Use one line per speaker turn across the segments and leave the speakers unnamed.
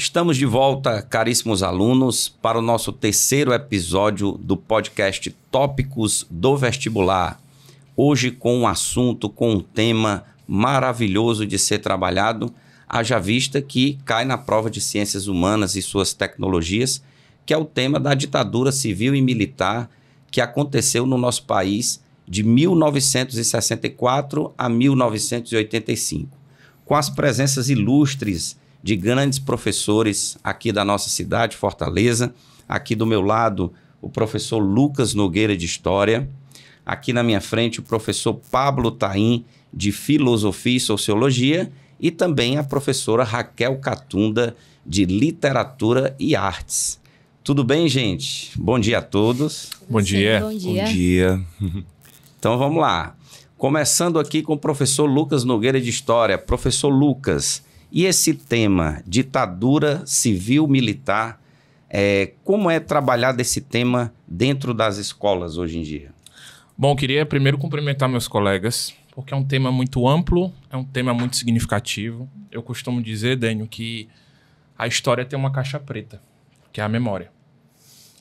Estamos de volta, caríssimos alunos, para o nosso terceiro episódio do podcast Tópicos do Vestibular. Hoje com um assunto, com um tema maravilhoso de ser trabalhado, haja vista que cai na prova de Ciências Humanas e suas tecnologias, que é o tema da ditadura civil e militar que aconteceu no nosso país de 1964 a 1985, com as presenças ilustres de grandes professores aqui da nossa cidade, Fortaleza. Aqui do meu lado, o professor Lucas Nogueira, de História. Aqui na minha frente, o professor Pablo Taim, de Filosofia e Sociologia. E também a professora Raquel Catunda, de Literatura e Artes. Tudo bem, gente? Bom dia a todos.
Bom dia.
Bom dia.
Bom dia.
Então vamos lá. Começando aqui com o professor Lucas Nogueira, de História. Professor Lucas, e esse tema, ditadura civil-militar, como é trabalhado esse tema dentro das escolas hoje em dia?
Bom, queria primeiro cumprimentar meus colegas, porque é um tema muito amplo, é um tema muito significativo. Eu costumo dizer, Dênio, que a história tem uma caixa preta, que é a memória.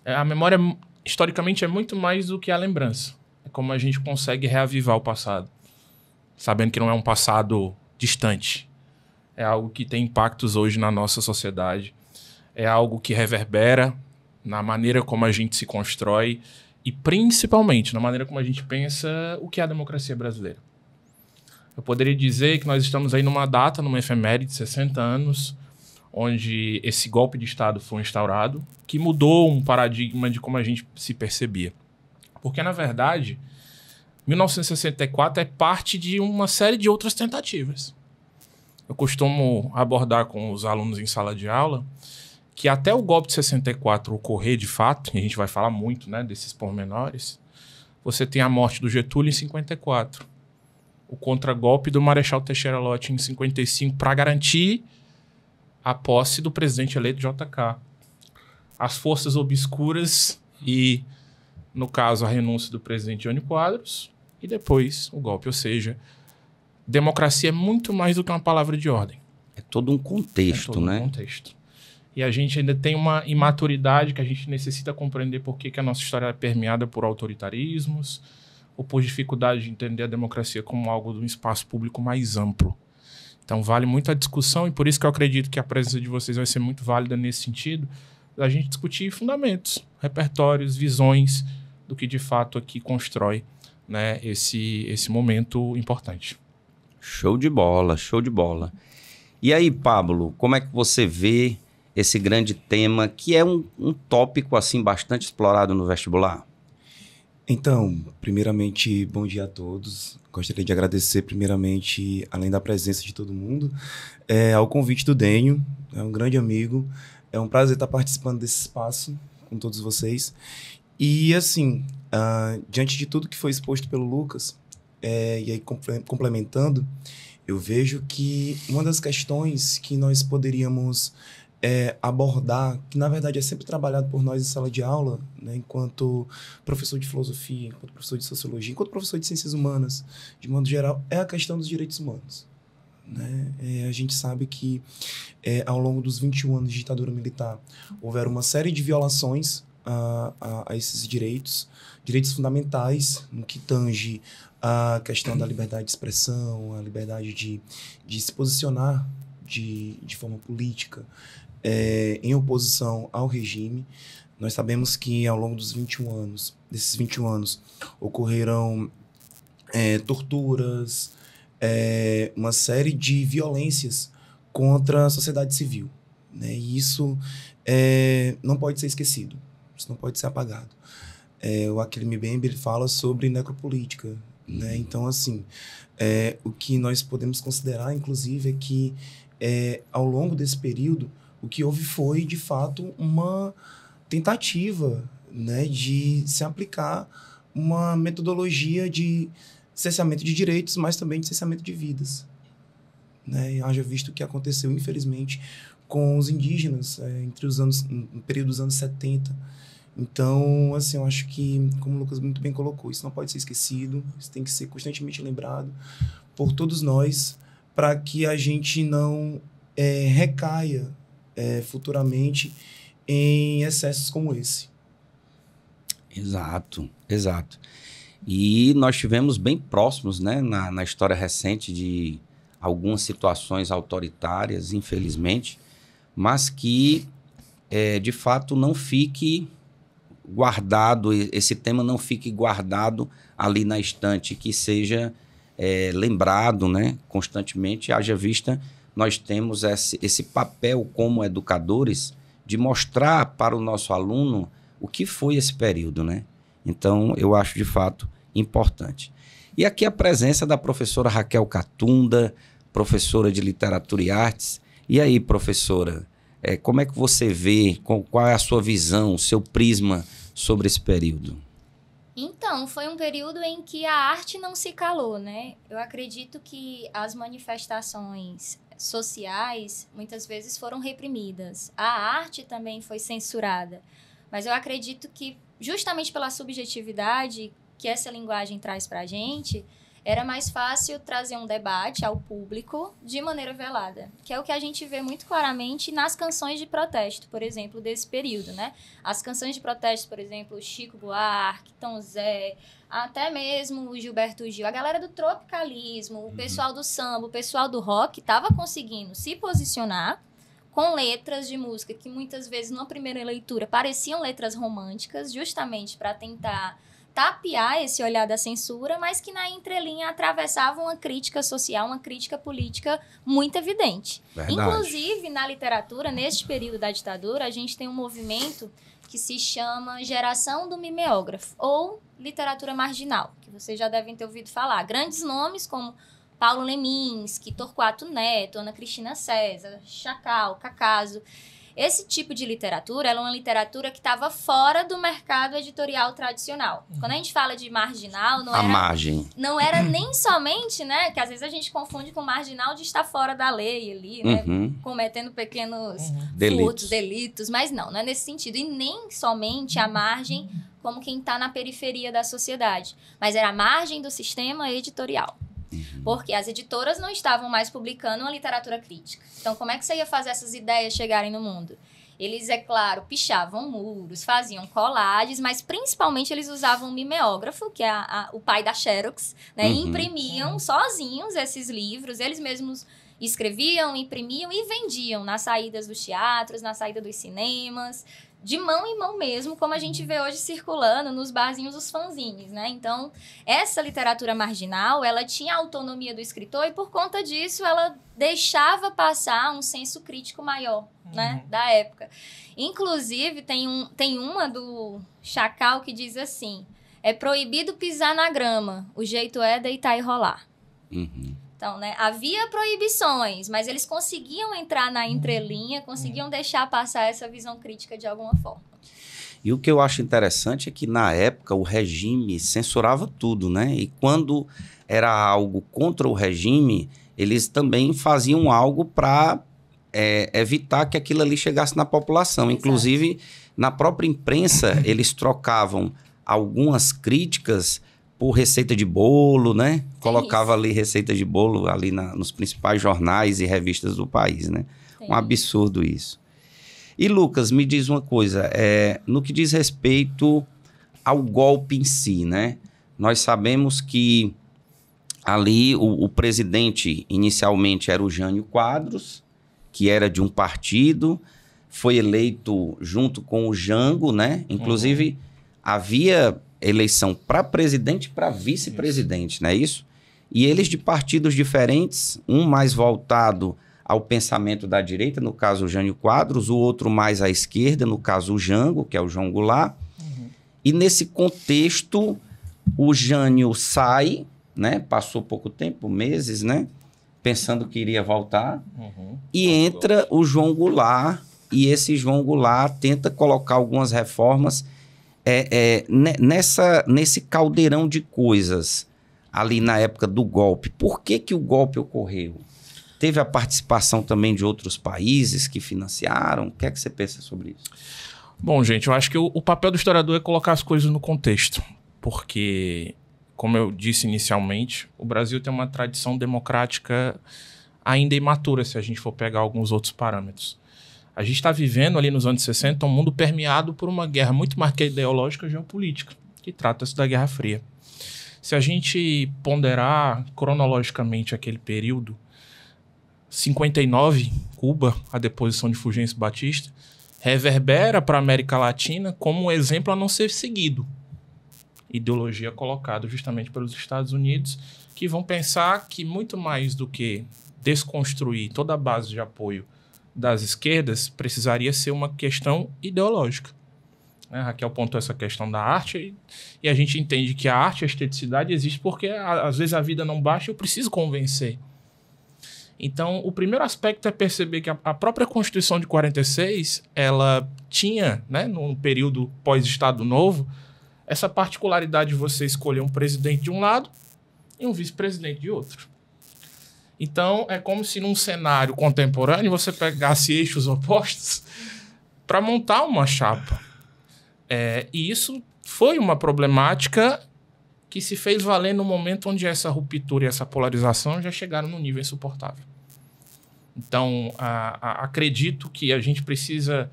A memória, historicamente, é muito mais do que a lembrança. É como a gente consegue reavivar o passado, sabendo que não é um passado distante. É algo que tem impactos hoje na nossa sociedade. É algo que reverbera na maneira como a gente se constrói e, principalmente, na maneira como a gente pensa o que é a democracia brasileira. Eu poderia dizer que nós estamos aí numa data, numa efeméride de 60 anos, onde esse golpe de Estado foi instaurado, que mudou um paradigma de como a gente se percebia. Porque, na verdade, 1964 é parte de uma série de outras tentativas. Eu costumo abordar com os alunos em sala de aula que até o golpe de 64 ocorrer de fato, e a gente vai falar muito, né, desses pormenores, você tem a morte do Getúlio em 54, o contragolpe do Marechal Teixeira Lott em 55 para garantir a posse do presidente eleito JK, as forças obscuras e, no caso, a renúncia do presidente Jânio Quadros e depois o golpe, ou seja, democracia é muito mais do que uma palavra de ordem.
É todo um contexto, né?
Contexto. E a gente ainda tem uma imaturidade que a gente necessita compreender por que a nossa história é permeada por autoritarismos ou por dificuldade de entender a democracia como algo de um espaço público mais amplo. Então vale muito a discussão e por isso que eu acredito que a presença de vocês vai ser muito válida nesse sentido, da gente discutir fundamentos, repertórios, visões do que de fato aqui constrói, né, esse momento importante.
Show de bola, show de bola. E aí, Pablo, como é que você vê esse grande tema, que é um tópico assim bastante explorado no vestibular?
Então, primeiramente, bom dia a todos. Gostaria de agradecer, primeiramente, além da presença de todo mundo, ao convite do Dênio, é um grande amigo. É um prazer estar participando desse espaço com todos vocês. E, assim, diante de tudo que foi exposto pelo Lucas, e aí complementando, eu vejo que uma das questões que nós poderíamos abordar, que na verdade é sempre trabalhado por nós em sala de aula, né, enquanto professor de filosofia, enquanto professor de sociologia, enquanto professor de ciências humanas, de modo geral, é a questão dos direitos humanos. Né? A gente sabe que ao longo dos 21 anos de ditadura militar houveram uma série de violações a esses direitos fundamentais, no que tange a questão da liberdade de expressão, a liberdade de se posicionar de forma política em oposição ao regime. Nós sabemos que ao longo desses 21 anos, ocorreram torturas, uma série de violências contra a sociedade civil. Né? E isso não pode ser esquecido, isso não pode ser apagado. O Achille Mbembe ele fala sobre necropolítica. Né? Então, assim, o que nós podemos considerar, inclusive, é que ao longo desse período, o que houve foi, de fato, uma tentativa, né, de se aplicar uma metodologia de cerceamento de direitos, mas também de cerceamento de vidas. Né? E haja visto o que aconteceu, infelizmente, com os indígenas no período dos anos 70. Então, assim, eu acho que, como o Lucas muito bem colocou, isso não pode ser esquecido, isso tem que ser constantemente lembrado por todos nós, para que a gente não recaia futuramente em excessos como esse.
Exato, exato. E nós tivemos bem próximos, né, na história recente de algumas situações autoritárias, infelizmente, mas que, de fato, não fique guardado, esse tema não fique guardado ali na estante, que seja lembrado, né, constantemente, haja vista, nós temos esse papel como educadores de mostrar para o nosso aluno o que foi esse período, né? Então, eu acho, de fato, importante. E aqui a presença da professora Raquel Catunda, professora de Literatura e Artes. E aí, professora, como é que você vê, qual é a sua visão, o seu prisma sobre esse período?
Então, foi um período em que a arte não se calou, né? Eu acredito que as manifestações sociais muitas vezes foram reprimidas. A arte também foi censurada. Mas eu acredito que, justamente pela subjetividade que essa linguagem traz para a gente, era mais fácil trazer um debate ao público de maneira velada, que é o que a gente vê muito claramente nas canções de protesto, por exemplo, desse período, né? As canções de protesto, por exemplo, Chico Buarque, Tom Zé, até mesmo o Gilberto Gil, a galera do tropicalismo, o pessoal do samba, o pessoal do rock, estava conseguindo se posicionar com letras de música que muitas vezes, numa primeira leitura, pareciam letras românticas, justamente para tentar tapear esse olhar da censura, mas que na entrelinha atravessavam uma crítica social, uma crítica política muito evidente.
Verdade.
Inclusive, na literatura, neste período da ditadura, a gente tem um movimento que se chama Geração do Mimeógrafo, ou literatura marginal, que vocês já devem ter ouvido falar. Grandes nomes como Paulo Leminski, Torquato Neto, Ana Cristina César, Chacal, Cacaso. Esse tipo de literatura, ela é uma literatura que estava fora do mercado editorial tradicional. Quando a gente fala de marginal, não era nem somente, né, que às vezes a gente confunde com marginal de estar fora da lei ali, né, cometendo pequenos furtos, delitos, mas não é nesse sentido. E nem somente a margem como quem está na periferia da sociedade, mas era a margem do sistema editorial. Porque as editoras não estavam mais publicando uma literatura crítica. Então, como é que você ia fazer essas ideias chegarem no mundo? Eles, é claro, pichavam muros, faziam colagens, mas principalmente eles usavam o mimeógrafo, que é o pai da Xerox, né? E imprimiam sozinhos esses livros, eles mesmos escreviam, imprimiam e vendiam nas saídas dos teatros, na saída dos cinemas, de mão em mão mesmo, como a gente vê hoje circulando nos barzinhos os fanzines, né? Então, essa literatura marginal, ela tinha a autonomia do escritor e, por conta disso, ela deixava passar um senso crítico maior, né? Da época. Inclusive, tem uma do Chacal que diz assim: é proibido pisar na grama, o jeito é deitar e rolar. Então, né, havia proibições, mas eles conseguiam entrar na entrelinha, conseguiam deixar passar essa visão crítica de alguma forma.
E o que eu acho interessante é que, na época, o regime censurava tudo, né? E quando era algo contra o regime, eles também faziam algo para evitar que aquilo ali chegasse na população. Exato. Inclusive, na própria imprensa, eles trocavam algumas críticas por receita de bolo, né? Colocava ali receita de bolo ali nos principais jornais e revistas do país, né? Um absurdo isso. E, Lucas, me diz uma coisa, no que diz respeito ao golpe em si, né? Nós sabemos que ali o presidente inicialmente era o Jânio Quadros, que era de um partido, foi eleito junto com o Jango, né? Inclusive, havia eleição para presidente e para vice-presidente, não é isso? E eles de partidos diferentes, um mais voltado ao pensamento da direita, no caso o Jânio Quadros, o outro mais à esquerda, no caso o Jango, que é o João Goulart. E nesse contexto, o Jânio sai, né? Passou pouco tempo, meses, né? Pensando que iria voltar. E entra o João Goulart, e esse João Goulart tenta colocar algumas reformas nesse caldeirão de coisas ali na época do golpe. Por que o golpe ocorreu? Teve a participação também de outros países que financiaram? O que é que você pensa sobre isso?
Bom, gente, eu acho que o papel do historiador é colocar as coisas no contexto. Porque, como eu disse inicialmente, o Brasil tem uma tradição democrática ainda imatura, se a gente for pegar alguns outros parâmetros. A gente está vivendo ali nos anos 60 um mundo permeado por uma guerra muito mais que ideológica, geopolítica, que trata-se da Guerra Fria. Se a gente ponderar cronologicamente aquele período, 59, Cuba, a deposição de Fulgêncio Batista, reverbera para a América Latina como um exemplo a não ser seguido. Ideologia colocada justamente pelos Estados Unidos, que vão pensar que muito mais do que desconstruir toda a base de apoio das esquerdas, precisaria ser uma questão ideológica. A Raquel pontuou essa questão da arte e a gente entende que a arte e a esteticidade existe porque às vezes a vida não baixa e eu preciso convencer. Então, o primeiro aspecto é perceber que a própria Constituição de 46, ela tinha, né, no período pós-Estado Novo, essa particularidade de você escolher um presidente de um lado e um vice-presidente de outro. Então, é como se num cenário contemporâneo você pegasse eixos opostos para montar uma chapa. E isso foi uma problemática que se fez valer no momento onde essa ruptura e essa polarização já chegaram num nível insuportável. Então, acredito que a gente precisa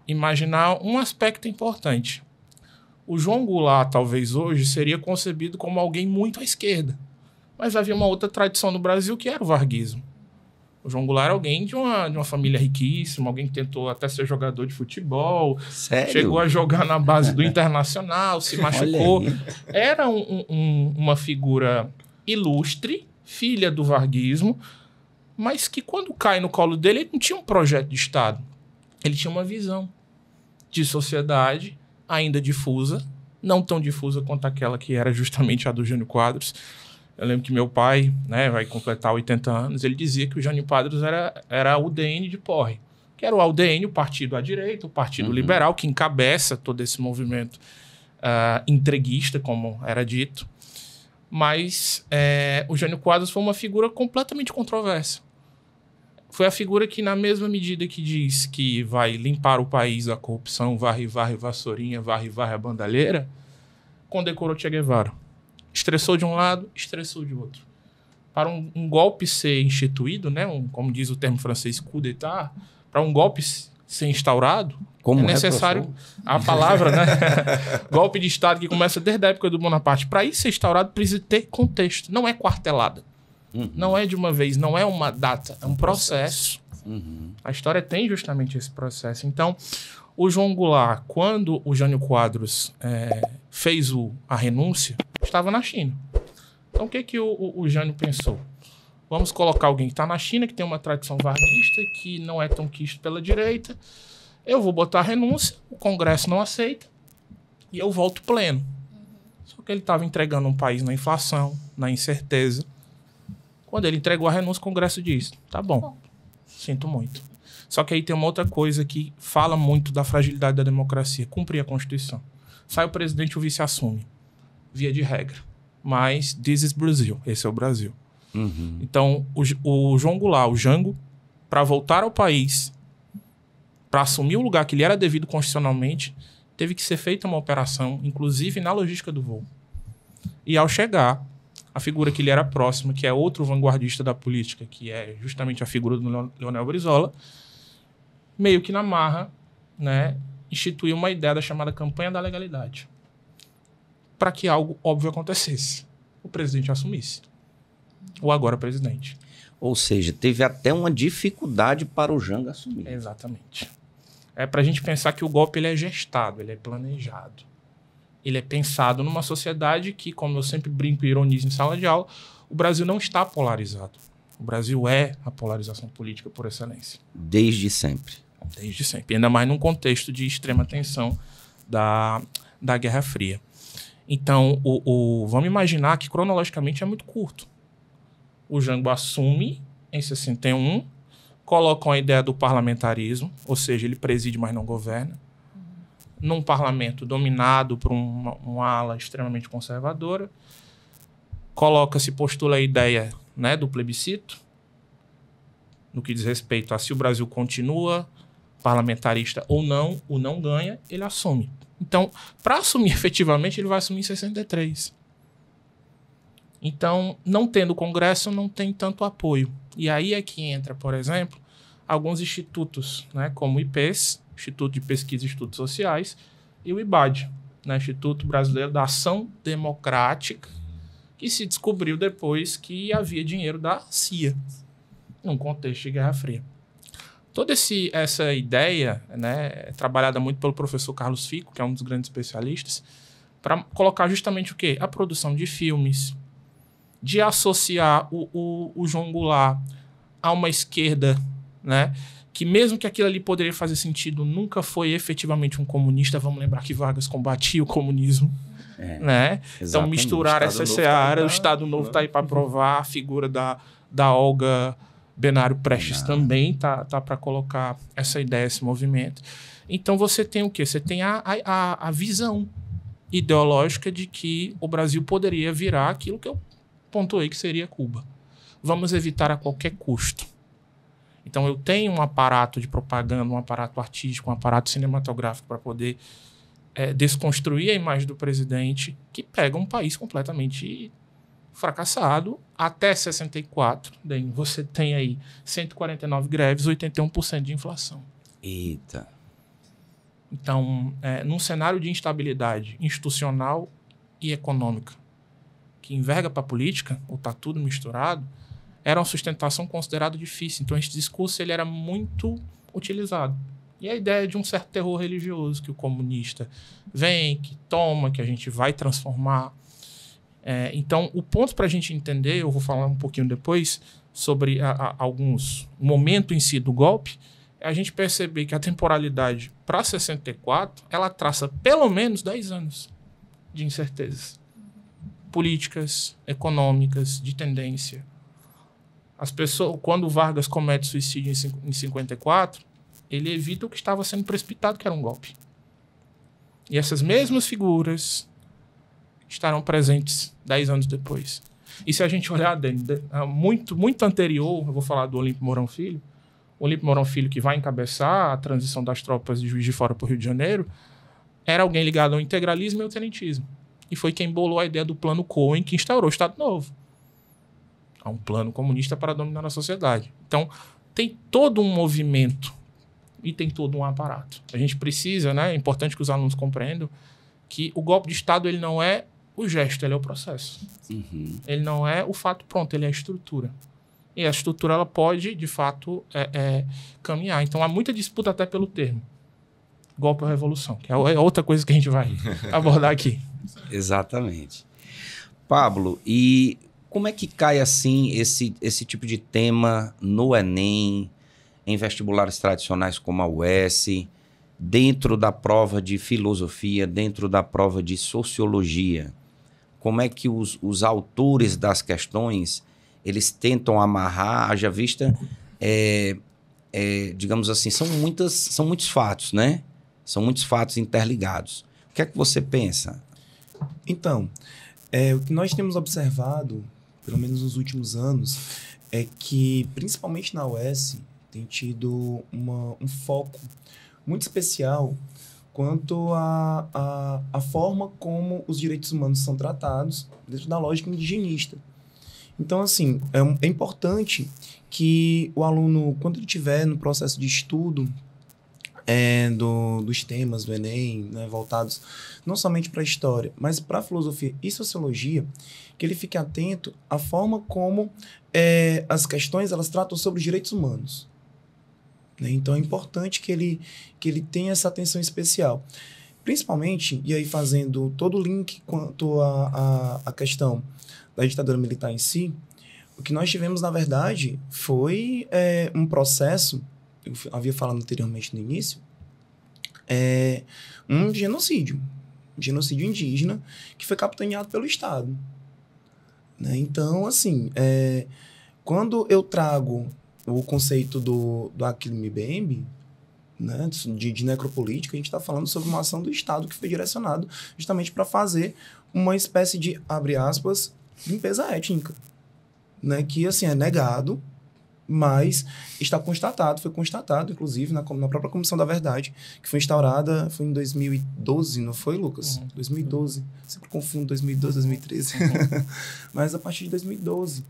imaginar um aspecto importante. O João Goulart, talvez hoje, seria concebido como alguém muito à esquerda. Mas havia uma outra tradição no Brasil que era o varguismo. O João Goulart era alguém de uma família riquíssima, alguém que tentou até ser jogador de futebol.
Sério?
Chegou a jogar na base do Internacional, se machucou. Era uma figura ilustre, filha do varguismo, mas que quando cai no colo dele, ele não tinha um projeto de Estado. Ele tinha uma visão de sociedade ainda difusa, não tão difusa quanto aquela que era justamente a do Jânio Quadros. Eu lembro que meu pai, né, vai completar 80 anos, ele dizia que o Jânio Quadros era o UDN de Porre, que era o UDN, o partido à direita, o partido liberal, que encabeça todo esse movimento entreguista, como era dito. Mas o Jânio Quadros foi uma figura completamente controversa. Foi a figura que, na mesma medida que diz que vai limpar o país da corrupção, varre, vassourinha, varre, a bandalheira, condecorou Che Guevara. Estressou de um lado, estressou de outro. Para um golpe ser instituído, né, como diz o termo francês, coup d'état, para um golpe ser instaurado, é necessário a palavra, né? Golpe de Estado que começa desde a época do Bonaparte. Para isso ser instaurado, precisa ter contexto. Não é quartelada. Não é de uma vez, não é uma data, é um processo. A história tem justamente esse processo. Então, o João Goulart, quando o Jânio Quadros fez a renúncia, estava na China. Então, o que o Jânio pensou? Vamos colocar alguém que está na China, que tem uma tradição varguista, que não é tão quisto pela direita. Eu vou botar a renúncia, o Congresso não aceita, e eu volto pleno. Só que ele estava entregando um país na inflação, na incerteza. Quando ele entregou a renúncia, o Congresso disse, tá bom, sinto muito. Só que aí tem uma outra coisa que fala muito da fragilidade da democracia, cumprir a Constituição. Sai o presidente e o vice assume, via de regra. Mas this is Brasil, esse é o Brasil. Então, o João Goulart, o Jango, para voltar ao país, para assumir o lugar que lhe era devido constitucionalmente, teve que ser feita uma operação, inclusive na logística do voo. E ao chegar, a figura que lhe era próxima, que é outro vanguardista da política, que é justamente a figura do Leonel Brizola, meio que na marra, né, instituiu uma ideia da chamada campanha da legalidade, para que algo óbvio acontecesse. O presidente assumisse. O agora presidente.
Ou seja, teve até uma dificuldade para o Jango assumir.
Exatamente. É para a gente pensar que o golpe ele é gestado, ele é planejado. Ele é pensado numa sociedade que, como eu sempre brinco e ironizo em sala de aula, o Brasil não está polarizado. O Brasil é a polarização política por excelência.
Desde sempre.
Desde sempre. Ainda mais num contexto de extrema tensão da Guerra Fria. Então, vamos imaginar que cronologicamente é muito curto. O Jango assume em 61, colocam a ideia do parlamentarismo, ou seja, ele preside, mas não governa, num parlamento dominado por uma ala extremamente conservadora, postula a ideia, né, do plebiscito, no que diz respeito a se o Brasil continua parlamentarista ou não, o não ganha, ele assume. Então, para assumir efetivamente, ele vai assumir em 63. Então, não tendo Congresso, não tem tanto apoio. E aí é que entra, por exemplo, alguns institutos, né, como o IPES, Instituto de Pesquisa e Estudos Sociais, e o IBAD, né, Instituto Brasileiro da Ação Democrática, que se descobriu depois que havia dinheiro da CIA, num contexto de Guerra Fria. Toda essa ideia, né, é trabalhada muito pelo professor Carlos Fico, que é um dos grandes especialistas, para colocar justamente o quê? A produção de filmes, de associar o João Goulart a uma esquerda, né, que mesmo que aquilo ali poderia fazer sentido, nunca foi efetivamente um comunista. Vamos lembrar que Vargas combatia o comunismo. Né? Então, misturar essa seara, o Estado Novo está aí para provar, a figura da Olga Benário Prestes também tá para colocar essa ideia, esse movimento. Então, você tem o quê? Você tem a visão ideológica de que o Brasil poderia virar aquilo que eu pontuei que seria Cuba. Vamos evitar a qualquer custo. Então, eu tenho um aparato de propaganda, um aparato artístico, um aparato cinematográfico para poder desconstruir a imagem do presidente, que pega um país completamente fracassado. Até 64, daí você tem aí 149 greves, 81% de inflação.
Eita.
Então, num cenário de instabilidade institucional e econômica, que enverga para a política, ou está tudo misturado, era uma sustentação considerada difícil. Então, esse discurso ele era muito utilizado. E a ideia de um certo terror religioso, que o comunista vem, que toma, que a gente vai transformar. Então, o ponto para a gente entender, eu vou falar um pouquinho depois, sobre o momento em si do golpe, é a gente perceber que a temporalidade para 64, ela traça pelo menos 10 anos de incertezas políticas, econômicas, de tendência. As pessoas, quando o Vargas comete suicídio em 54, ele evita o que estava sendo precipitado, que era um golpe. E essas mesmas figuras estarão presentes 10 anos depois. E se a gente olhar muito anterior, eu vou falar do Olímpio Mourão Filho, o Olímpio Mourão Filho, que vai encabeçar a transição das tropas de Juiz de Fora para o Rio de Janeiro, era alguém ligado ao integralismo e ao tenentismo. E foi quem bolou a ideia do Plano Cohen, que instaurou o Estado Novo. Há um plano comunista para dominar a sociedade. Então, tem todo um movimento e tem todo um aparato. A gente precisa, né, é importante que os alunos compreendam que o golpe de Estado ele não é o gesto, ele é o processo.
Uhum.
Ele não é o fato pronto, ele é a estrutura. E a estrutura ela pode, de fato, caminhar. Então, há muita disputa até pelo termo. Golpe ou revolução, que é outra coisa que a gente vai abordar aqui.
Exatamente. Pablo, e como é que cai assim esse tipo de tema no Enem, em vestibulares tradicionais como a UES, dentro da prova de filosofia, dentro da prova de sociologia? Como é que os autores das questões eles tentam amarrar, haja vista, digamos assim, são muitos fatos, né? São muitos fatos interligados. O que é que você pensa?
Então, o que nós temos observado, pelo menos nos últimos anos, é que, principalmente na UES, tem tido um foco muito especial quanto à forma como os direitos humanos são tratados dentro da lógica indigenista. Então, assim, é importante que o aluno, quando ele estiver no processo de estudo dos temas do Enem, né, voltados não somente para a história, mas para a filosofia e sociologia, que ele fique atento à forma como as questões elas tratam sobre os direitos humanos. Né? Então, é importante que ele tenha essa atenção especial. Principalmente, e aí fazendo todo o link quanto à questão da ditadura militar em si, o que nós tivemos, na verdade, foi um processo, eu havia falado anteriormente no início, um genocídio indígena que foi capitaneado pelo Estado. Né? Então, assim, quando eu trago o conceito do Achille Mbembe, né, de necropolítica, a gente está falando sobre uma ação do Estado que foi direcionado justamente para fazer uma espécie de, abre aspas, limpeza étnica, né, que assim é negado, mas foi constatado, inclusive, na própria Comissão da Verdade, que foi instaurada, foi em 2012, não foi, Lucas? 2012. Sempre confundo 2012, 2013. Mas a partir de 2012.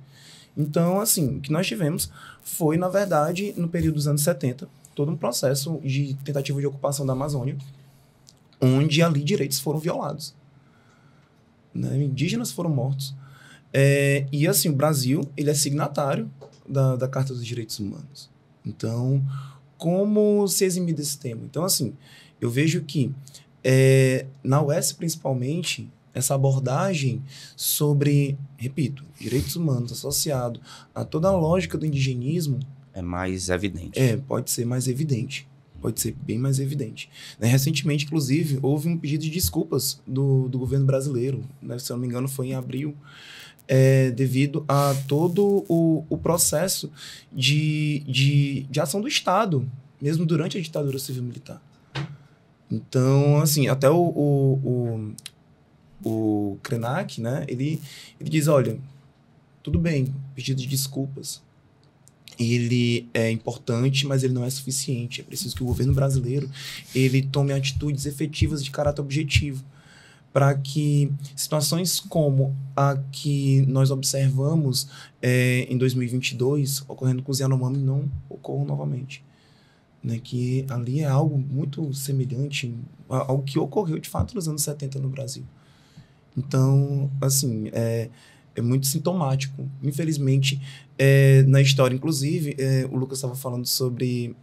Então, assim, o que nós tivemos foi, na verdade, no período dos anos 70, todo um processo de tentativa de ocupação da Amazônia, onde ali direitos foram violados, né? Indígenas foram mortos. E, assim, o Brasil, ele é signatário da Carta dos Direitos Humanos. Então, como se eximir desse tema? Então, assim, eu vejo que na UES, principalmente, essa abordagem sobre, repito, direitos humanos associado a toda a lógica do indigenismo
É mais evidente.
pode ser mais evidente. Pode ser bem mais evidente. Né? Recentemente, inclusive, houve um pedido de desculpas do governo brasileiro, né? Se eu não me engano, foi em abril, devido a todo o processo de ação do Estado, mesmo durante a ditadura civil-militar. Então, assim, até o Krenak, né, ele diz, olha, tudo bem, pedido de desculpas, ele é importante, mas ele não é suficiente. É preciso que o governo brasileiro ele tome atitudes efetivas de caráter objetivo para que situações como a que nós observamos em 2022, ocorrendo com os Yanomami, não ocorram novamente. Né? Que ali é algo muito semelhante ao que ocorreu, de fato, nos anos 70 no Brasil. Então, assim, é muito sintomático. Infelizmente, na história, inclusive, o Lucas estava falando sobre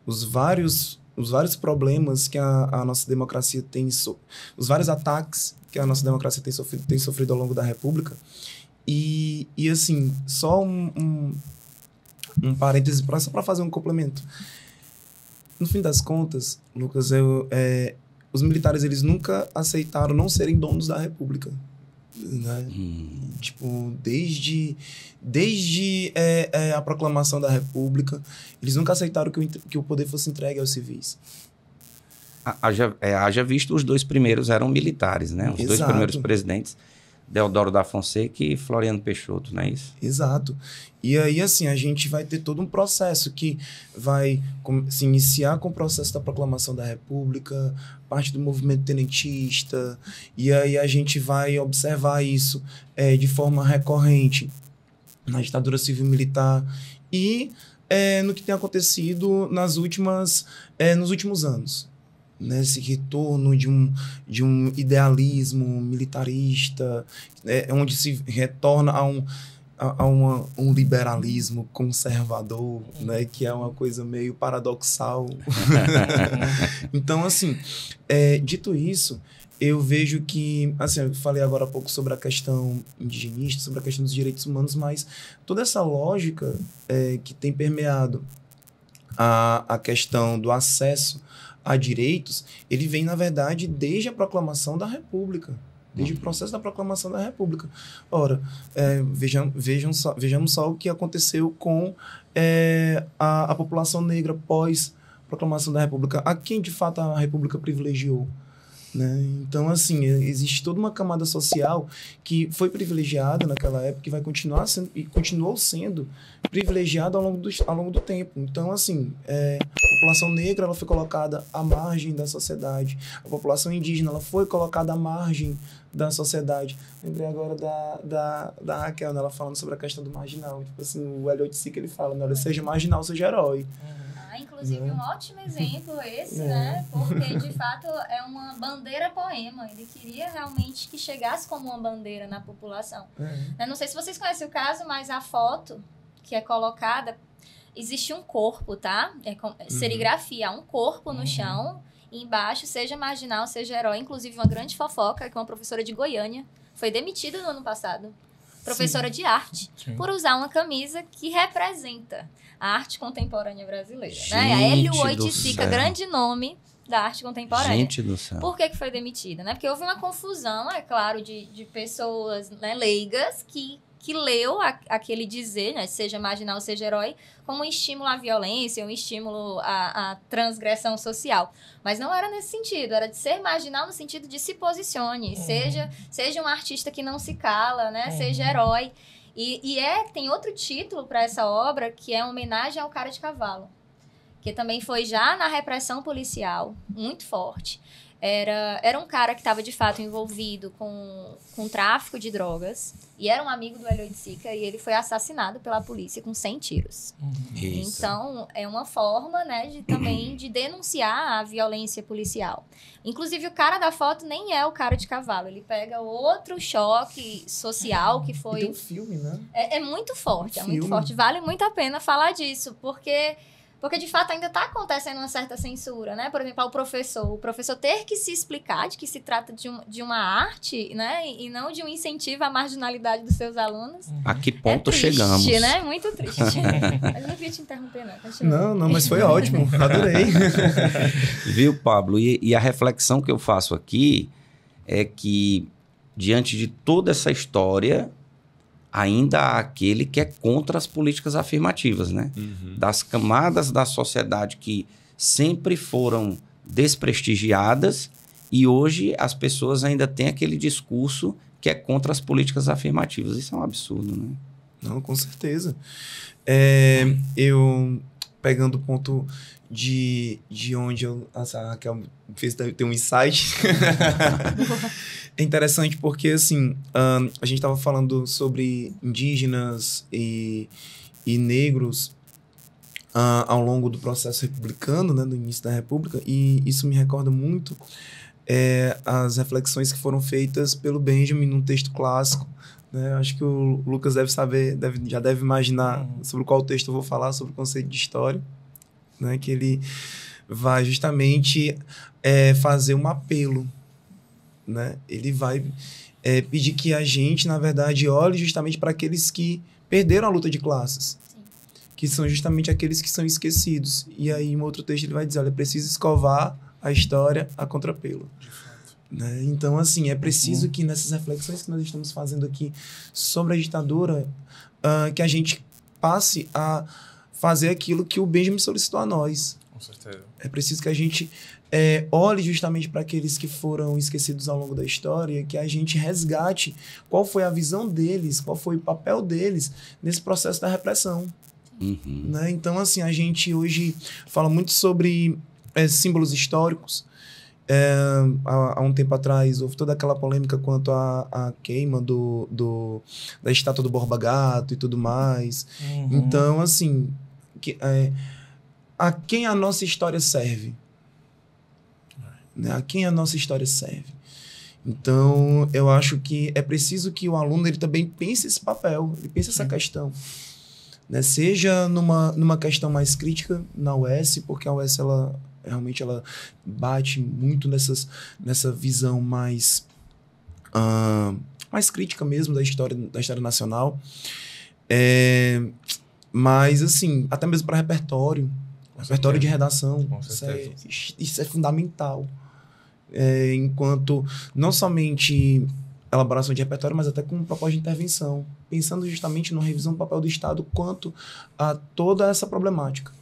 os vários problemas que a nossa democracia tem, os vários ataques que a nossa democracia tem sofrido ao longo da República. E assim, só um parêntese só para fazer um complemento. No fim das contas, Lucas, os militares eles nunca aceitaram não serem donos da República. Né? Tipo, desde a proclamação da República, eles nunca aceitaram que o poder fosse entregue aos civis.
Haja visto, os 2 primeiros eram militares, né? Os 2 primeiros presidentes, Deodoro da Fonseca e Floriano Peixoto, não é isso?
Exato. E aí, assim, a gente vai ter todo um processo que vai se iniciar com o processo da proclamação da República, parte do movimento tenentista, e aí a gente vai observar isso de forma recorrente na ditadura civil-militar e no que tem acontecido nos últimos anos. Nesse retorno de um idealismo militarista, onde se retorna a um liberalismo conservador, né, que é uma coisa meio paradoxal. Então, assim, dito isso, eu vejo que, assim, eu falei agora há pouco sobre a questão indigenista, sobre a questão dos direitos humanos, mas toda essa lógica que tem permeado a questão do acesso a direitos, ele vem, na verdade, desde a proclamação da República, desde o processo da proclamação da República. Ora, vejamos só o que aconteceu com a população negra pós-proclamação da República, a quem, de fato, a República privilegiou. Né? Então, assim, existe toda uma camada social que foi privilegiada naquela época e vai continuar sendo, e continuou sendo privilegiada ao longo do tempo. Então, assim, a população negra ela foi colocada à margem da sociedade. A população indígena ela foi colocada à margem da sociedade. Lembrei agora da Raquel, né? Ela falando sobre a questão do marginal. Tipo assim, o Elliot Sick, ele fala, né? Seja marginal, seja herói.
Inclusive, um ótimo exemplo esse, né? Porque, de fato, é uma bandeira poema. Ele queria realmente que chegasse como uma bandeira na população. Eu não sei se vocês conhecem o caso, mas a foto que é colocada, existe um corpo, tá? Serigrafia, um corpo no chão, e embaixo, seja marginal, seja herói. Inclusive, uma grande fofoca, que uma professora de Goiânia foi demitida no ano passado. Professora de arte, por usar uma camisa que representa a arte contemporânea brasileira. Né? A Hélio Oiticica, grande nome da arte contemporânea.
Gente do céu.
Por que foi demitida? Né? Porque houve uma confusão, é claro, de pessoas, né, leigas que leu aquele dizer, né, seja marginal, seja herói, como um estímulo à violência, um estímulo à transgressão social. Mas não era nesse sentido, era de ser marginal no sentido de se posicione, seja um artista que não se cala, né, seja herói. E tem outro título para essa obra, que é uma homenagem ao cara de cavalo, que também foi já na repressão policial, muito forte. era um cara que estava, de fato, envolvido com tráfico de drogas e era um amigo do Hélio Oiticica e ele foi assassinado pela polícia com 100 tiros.
Isso.
Então, é uma forma, né, também de denunciar a violência policial. Inclusive, o cara da foto nem é o cara de cavalo. Ele pega outro choque social que foi...
E tem um filme, né?
É muito forte,
Filme.
muito forte. Vale muito a pena falar disso, porque de fato ainda está acontecendo uma certa censura, né? Por exemplo, o professor ter que se explicar de que se trata de uma arte, né? E não de um incentivo à marginalidade dos seus alunos.
A que ponto
triste,
chegamos?
Né? Muito triste. Eu não queria te interromper, não. Continua.
Não, mas foi ótimo. Adorei.
Viu, Pablo? E a reflexão que eu faço aqui é que, diante de toda essa história, ainda há aquele que é contra as políticas afirmativas, né? Das camadas da sociedade que sempre foram desprestigiadas e hoje as pessoas ainda têm aquele discurso que é contra as políticas afirmativas. Isso é um absurdo, né?
Não, com certeza. Eu, pegando o ponto de onde a Raquel fez ter um insight. É interessante porque, assim, a gente estava falando sobre indígenas e negros ao longo do processo republicano, né, no início da República, e isso me recorda muito as reflexões que foram feitas pelo Benjamin num texto clássico. Né? Acho que o Lucas deve saber, já deve imaginar sobre qual texto eu vou falar, sobre o conceito de história, né, que ele vai justamente fazer um apelo. Né? Ele vai pedir que a gente, na verdade, olhe justamente para aqueles que perderam a luta de classes. Sim. Que são justamente aqueles que são esquecidos. E aí, em outro texto, ele vai dizer, olha, é preciso escovar a história a contrapelo. Né? Então, assim, é preciso que nessas reflexões que nós estamos fazendo aqui sobre a ditadura, que a gente passe a fazer aquilo que o Benjamin solicitou a nós.
Com certeza.
É preciso que a gente olhe justamente para aqueles que foram esquecidos ao longo da história, que a gente resgate qual foi a visão deles, qual foi o papel deles nesse processo da repressão. Né? Então, assim, a gente hoje fala muito sobre símbolos históricos. Há um tempo atrás houve toda aquela polêmica quanto à queima da estátua do Borba Gato e tudo mais. Então, assim, a quem a nossa história serve? Né? A quem a nossa história serve? Então, eu acho que é preciso que o aluno ele também pense esse papel, ele pense essa questão. Né? Seja numa questão mais crítica na UES, porque a UES realmente ela bate muito nessa visão mais crítica mesmo da história nacional. Mas, assim, até mesmo para repertório de redação, isso é fundamental. Enquanto não somente elaboração de repertório, mas até com proposta de intervenção, pensando justamente na revisão do papel do Estado quanto a toda essa problemática.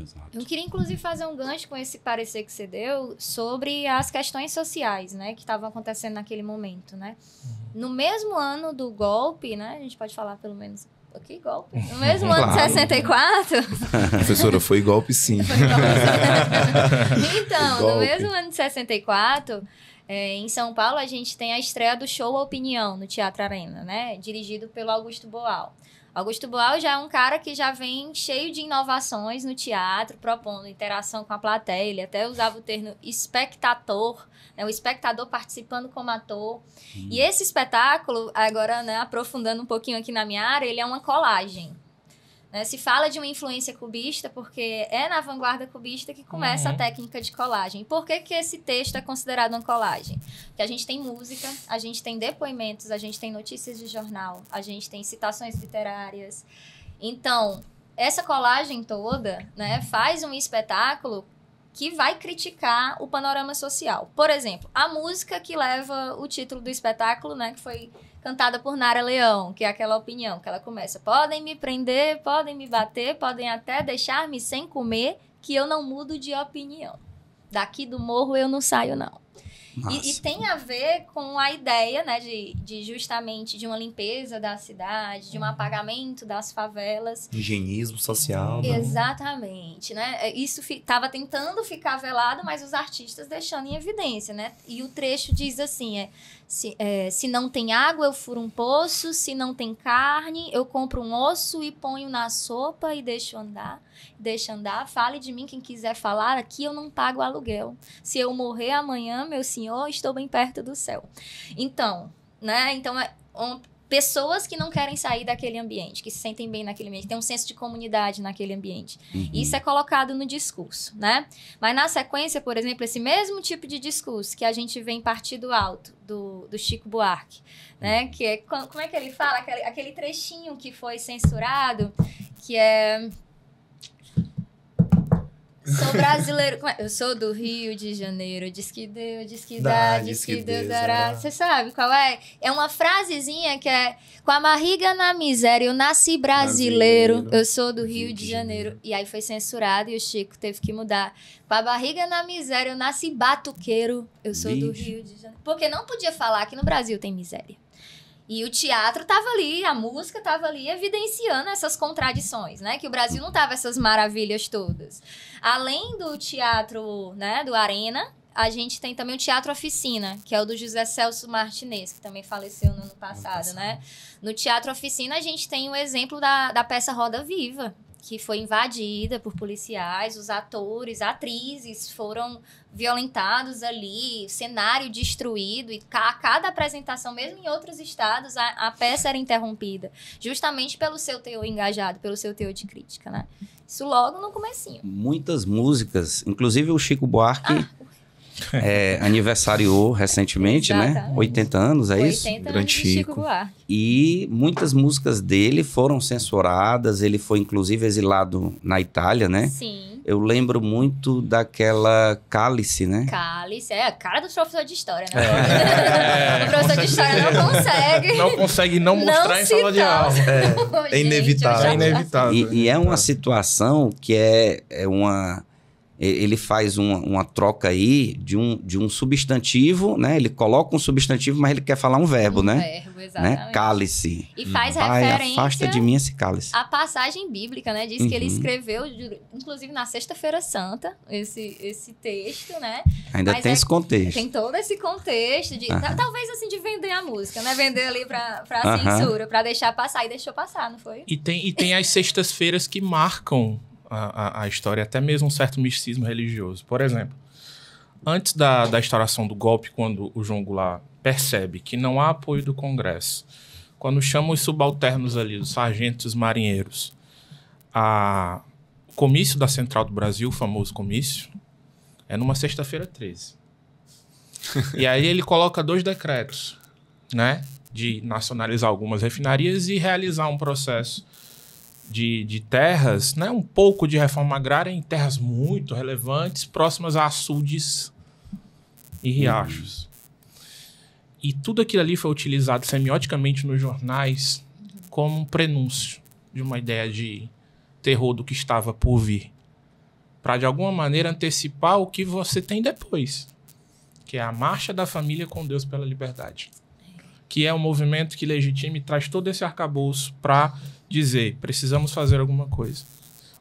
Exato.
Eu queria, inclusive, fazer um gancho com esse parecer que você deu sobre as questões sociais, né, que estavam acontecendo naquele momento, né? No mesmo ano do golpe, né, a gente pode falar pelo menos... Que golpe? No mesmo ano de 64...
Professora, foi golpe sim.
Então, no mesmo ano de 64, em São Paulo, a gente tem a estreia do show Opinião, no Teatro Arena, né? Dirigido pelo Augusto Boal. Augusto Boal já é um cara que já vem cheio de inovações no teatro, propondo interação com a plateia. Ele até usava o termo espectador, né? O espectador participando como ator. E esse espetáculo, agora, né, aprofundando um pouquinho aqui na minha área, ele é uma colagem. Né? Se fala de uma influência cubista porque é na vanguarda cubista que começa a técnica de colagem. Por que esse texto é considerado uma colagem? Porque a gente tem música, a gente tem depoimentos, a gente tem notícias de jornal, a gente tem citações literárias. Então, essa colagem toda, né, faz um espetáculo que vai criticar o panorama social. Por exemplo, a música que leva o título do espetáculo, né, que foi cantada por Nara Leão, que é aquela opinião, que ela começa: podem me prender, podem me bater, podem até deixar-me sem comer, que eu não mudo de opinião. Daqui do morro eu não saio, não. E tem a ver com a ideia, né, de justamente de uma limpeza da cidade, de um apagamento das favelas.
Higienismo social. Né?
Exatamente, né? Isso estava tentando ficar velado, mas os artistas deixando em evidência, né? E o trecho diz assim, se não tem água, eu furo um poço, se não tem carne, eu compro um osso e ponho na sopa e deixo andar. Deixa andar, fale de mim quem quiser falar, aqui eu não pago aluguel. Se eu morrer amanhã, meu senhor, estou bem perto do céu. Então, né? Então, pessoas que não querem sair daquele ambiente, que se sentem bem naquele ambiente, tem um senso de comunidade naquele ambiente. Isso é colocado no discurso, né? Mas na sequência, por exemplo, esse mesmo tipo de discurso que a gente vê em Partido Alto, do Chico Buarque, né? Que é, como é que ele fala? Aquele trechinho que foi censurado, que é... Sou brasileiro. Eu sou do Rio de Janeiro. Diz que deu, diz que dá, diz que Deus dará. Você sabe qual é? É uma frasezinha que é: com a barriga na miséria, eu nasci brasileiro. Eu sou do Rio de Janeiro. E aí foi censurado e o Chico teve que mudar. Com a barriga na miséria, eu nasci batuqueiro. Eu sou do Rio de Janeiro. Porque não podia falar que no Brasil tem miséria. E o teatro estava ali, a música estava ali evidenciando essas contradições, né? Que o Brasil não tava essas maravilhas todas. Além do teatro, né, do Arena, a gente tem também o Teatro Oficina, que é o do José Celso Martinez, que também faleceu no ano passado, né? No Teatro Oficina, a gente tem o exemplo da peça Roda Viva, que foi invadida por policiais, os atores, atrizes foram violentados ali, cenário destruído, e a cada apresentação, mesmo em outros estados, a peça era interrompida, justamente pelo seu teor engajado, pelo seu teor de crítica, né? Isso logo no comecinho.
Muitas músicas, inclusive o Chico Buarque aniversariou recentemente, né? 80 anos, é
80
isso?
80
Grande
anos de Chico Buarque.
E muitas músicas dele foram censuradas, ele foi inclusive exilado na Itália, né?
Sim.
Eu lembro muito daquela Cálice, né?
Cálice, é a cara do professor de história, né? O professor de história
não consegue não mostrar em sala de aula.
É inevitável.
É inevitável.
E é uma situação que é uma... Ele faz uma troca aí de um substantivo, né? Ele coloca um substantivo, mas ele quer falar um verbo, né?
Verbo, exatamente.
Né? Cálice.
E faz
Pai,
referência
afasta de mim esse cálice.
à passagem bíblica, né? Diz que ele escreveu, inclusive na Sexta-feira Santa, esse texto, né?
Ainda
Mas
tem esse contexto.
Tem todo esse contexto de, talvez assim, de vender a música, né? Vender ali pra censura, pra deixar passar. E deixou passar, não foi?
E tem as sextas-feiras que marcam a história, até mesmo um certo misticismo religioso. Por exemplo, antes da instauração do golpe, quando o João Goulart percebe que não há apoio do Congresso, quando chama os subalternos ali, os sargentos, os marinheiros, o comício da Central do Brasil, o famoso comício, é numa sexta-feira 13. E aí ele coloca 2 decretos, né, de nacionalizar algumas refinarias e realizar um processo de terras, né, um pouco de reforma agrária em terras muito relevantes, próximas a açudes e riachos. E tudo aquilo ali foi utilizado semioticamente nos jornais como um prenúncio de uma ideia de terror do que estava por vir, para de alguma maneira antecipar o que você tem depois, que é a marcha da família com Deus pela liberdade, que é um movimento que legitima e traz todo esse arcabouço para dizer, precisamos fazer alguma coisa.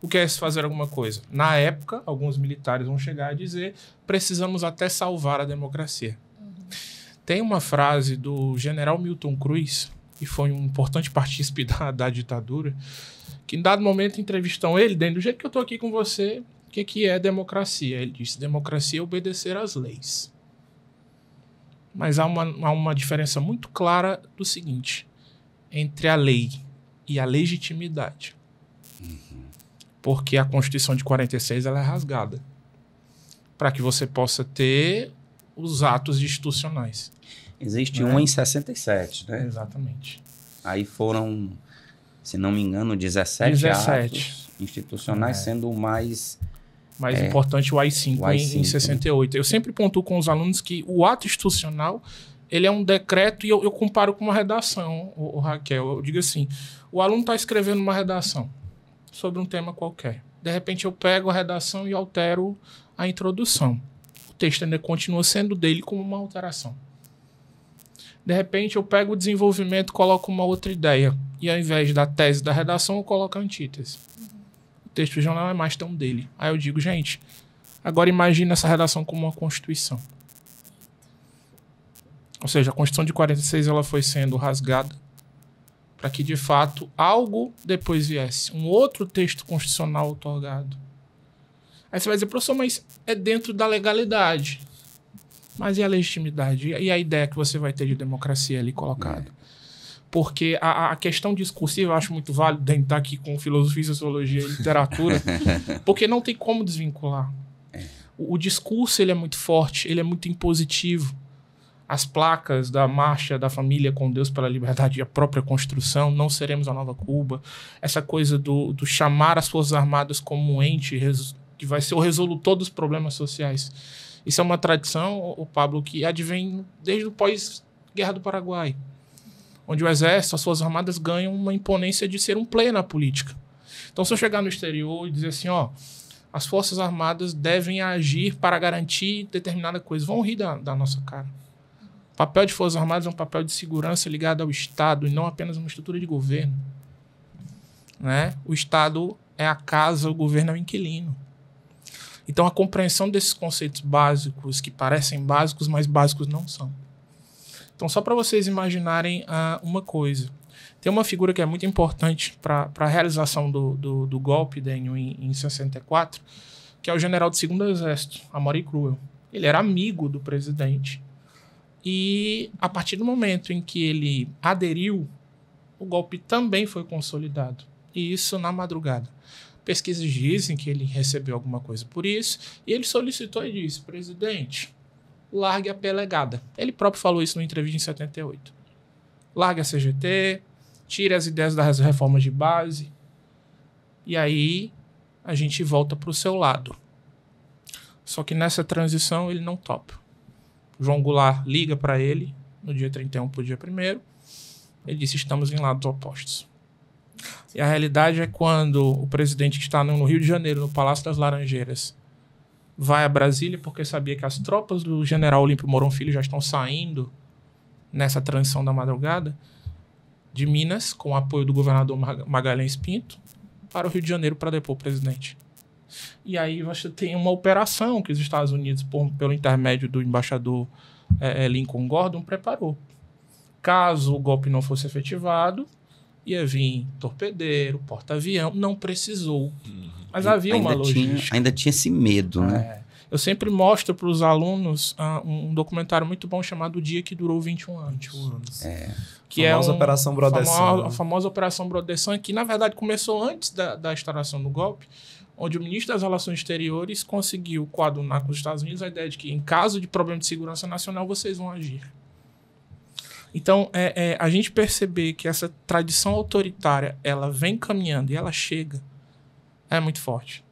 O que é esse fazer alguma coisa? Na época, alguns militares vão chegar a dizer, precisamos até salvar a democracia. Tem uma frase do general Milton Cruz, que foi um importante partícipe da ditadura, que em dado momento entrevistam ele, do jeito que eu estou aqui com você, o que é democracia? Ele disse, democracia é obedecer às leis. Mas há uma diferença muito clara do seguinte, entre a lei e a legitimidade. Porque a Constituição de 46 ela é rasgada para que você possa ter os atos institucionais.
Existe uma em 67, né?
Exatamente.
Aí foram, se não me engano, 17 atos institucionais, sendo o mais
importante o AI-5 em 68. Né? Eu sempre pontuo com os alunos que o ato institucional ele é um decreto e eu comparo com uma redação, o Raquel. Eu digo assim, o aluno está escrevendo uma redação sobre um tema qualquer. De repente eu pego a redação e altero a introdução. texto ainda continua sendo dele como uma alteração. De repente, eu pego o desenvolvimento, coloco uma outra ideia. E ao invés da tese da redação, eu coloco a antítese. O texto já não é mais tão dele. Aí eu digo, gente, agora imagina essa redação como uma Constituição. Ou seja, a Constituição de 46 ela foi sendo rasgada para que, de fato, algo depois viesse. Um outro texto constitucional outorgado. Aí você vai dizer, professor, mas é dentro da legalidade. Mas e a legitimidade? E a ideia que você vai ter de democracia ali colocada? Porque a questão discursiva eu acho muito válido dentro estar aqui com filosofia, sociologia e literatura, porque não tem como desvincular. O discurso ele é muito forte, ele é muito impositivo. As placas da marcha da família com Deus pela liberdade e a própria construção, não seremos a nova Cuba. Essa coisa do chamar as Forças Armadas como um ente que vai ser o resolutor dos problemas sociais. Isso é uma tradição, o Pablo, que advém desde o pós-Guerra do Paraguai, onde o Exército, as Forças Armadas ganham uma imponência de ser um player na política. Então, se eu chegar no exterior e dizer assim, as Forças Armadas devem agir para garantir determinada coisa, vão rir da nossa cara. O papel de Forças Armadas é um papel de segurança ligado ao Estado e não apenas uma estrutura de governo. Né? O Estado é a casa, o governo é o inquilino. Então, a compreensão desses conceitos básicos, que parecem básicos, mas básicos não são. Então, só para vocês imaginarem uma coisa. Tem uma figura que é muito importante para a realização do golpe, Dênio, em 64, que é o general do 2º Exército, Amaury Cruel. Ele era amigo do presidente. E, a partir do momento em que ele aderiu, o golpe também foi consolidado. E isso na madrugada. Pesquisas dizem que ele recebeu alguma coisa por isso. E ele solicitou e disse, presidente, largue a pelegada. Ele próprio falou isso numa entrevista em 78. Largue a CGT, tire as ideias das reformas de base. E aí a gente volta para o seu lado. Só que nessa transição ele não topa. João Goulart liga para ele no dia 31 para o dia 1º. Ele disse, estamos em lados opostos. E a realidade é quando o presidente que está no Rio de Janeiro, no Palácio das Laranjeiras, vai a Brasília porque sabia que as tropas do general Olímpio Mourão Filho já estão saindo nessa transição da madrugada de Minas, com o apoio do governador Magalhães Pinto, para o Rio de Janeiro para depor o presidente. E aí você tem uma operação que os Estados Unidos, pelo intermédio do embaixador Lincoln Gordon, preparou. Caso o golpe não fosse efetivado, ia vir torpedeiro, porta-avião, não precisou. Mas havia uma logística.
Ainda tinha esse medo, né?
Eu sempre mostro para os alunos um documentário muito bom chamado O Dia que Durou 21 anos.
21 anos.
Que
a famosa Operação Brodessan.
A famosa Operação Brodessan, que na verdade começou antes da instauração do golpe, onde o ministro das Relações Exteriores conseguiu coadunar com os Estados Unidos a ideia de que, em caso de problema de segurança nacional, vocês vão agir. Então, a gente perceber que essa tradição autoritária, ela vem caminhando e ela chega, é muito forte.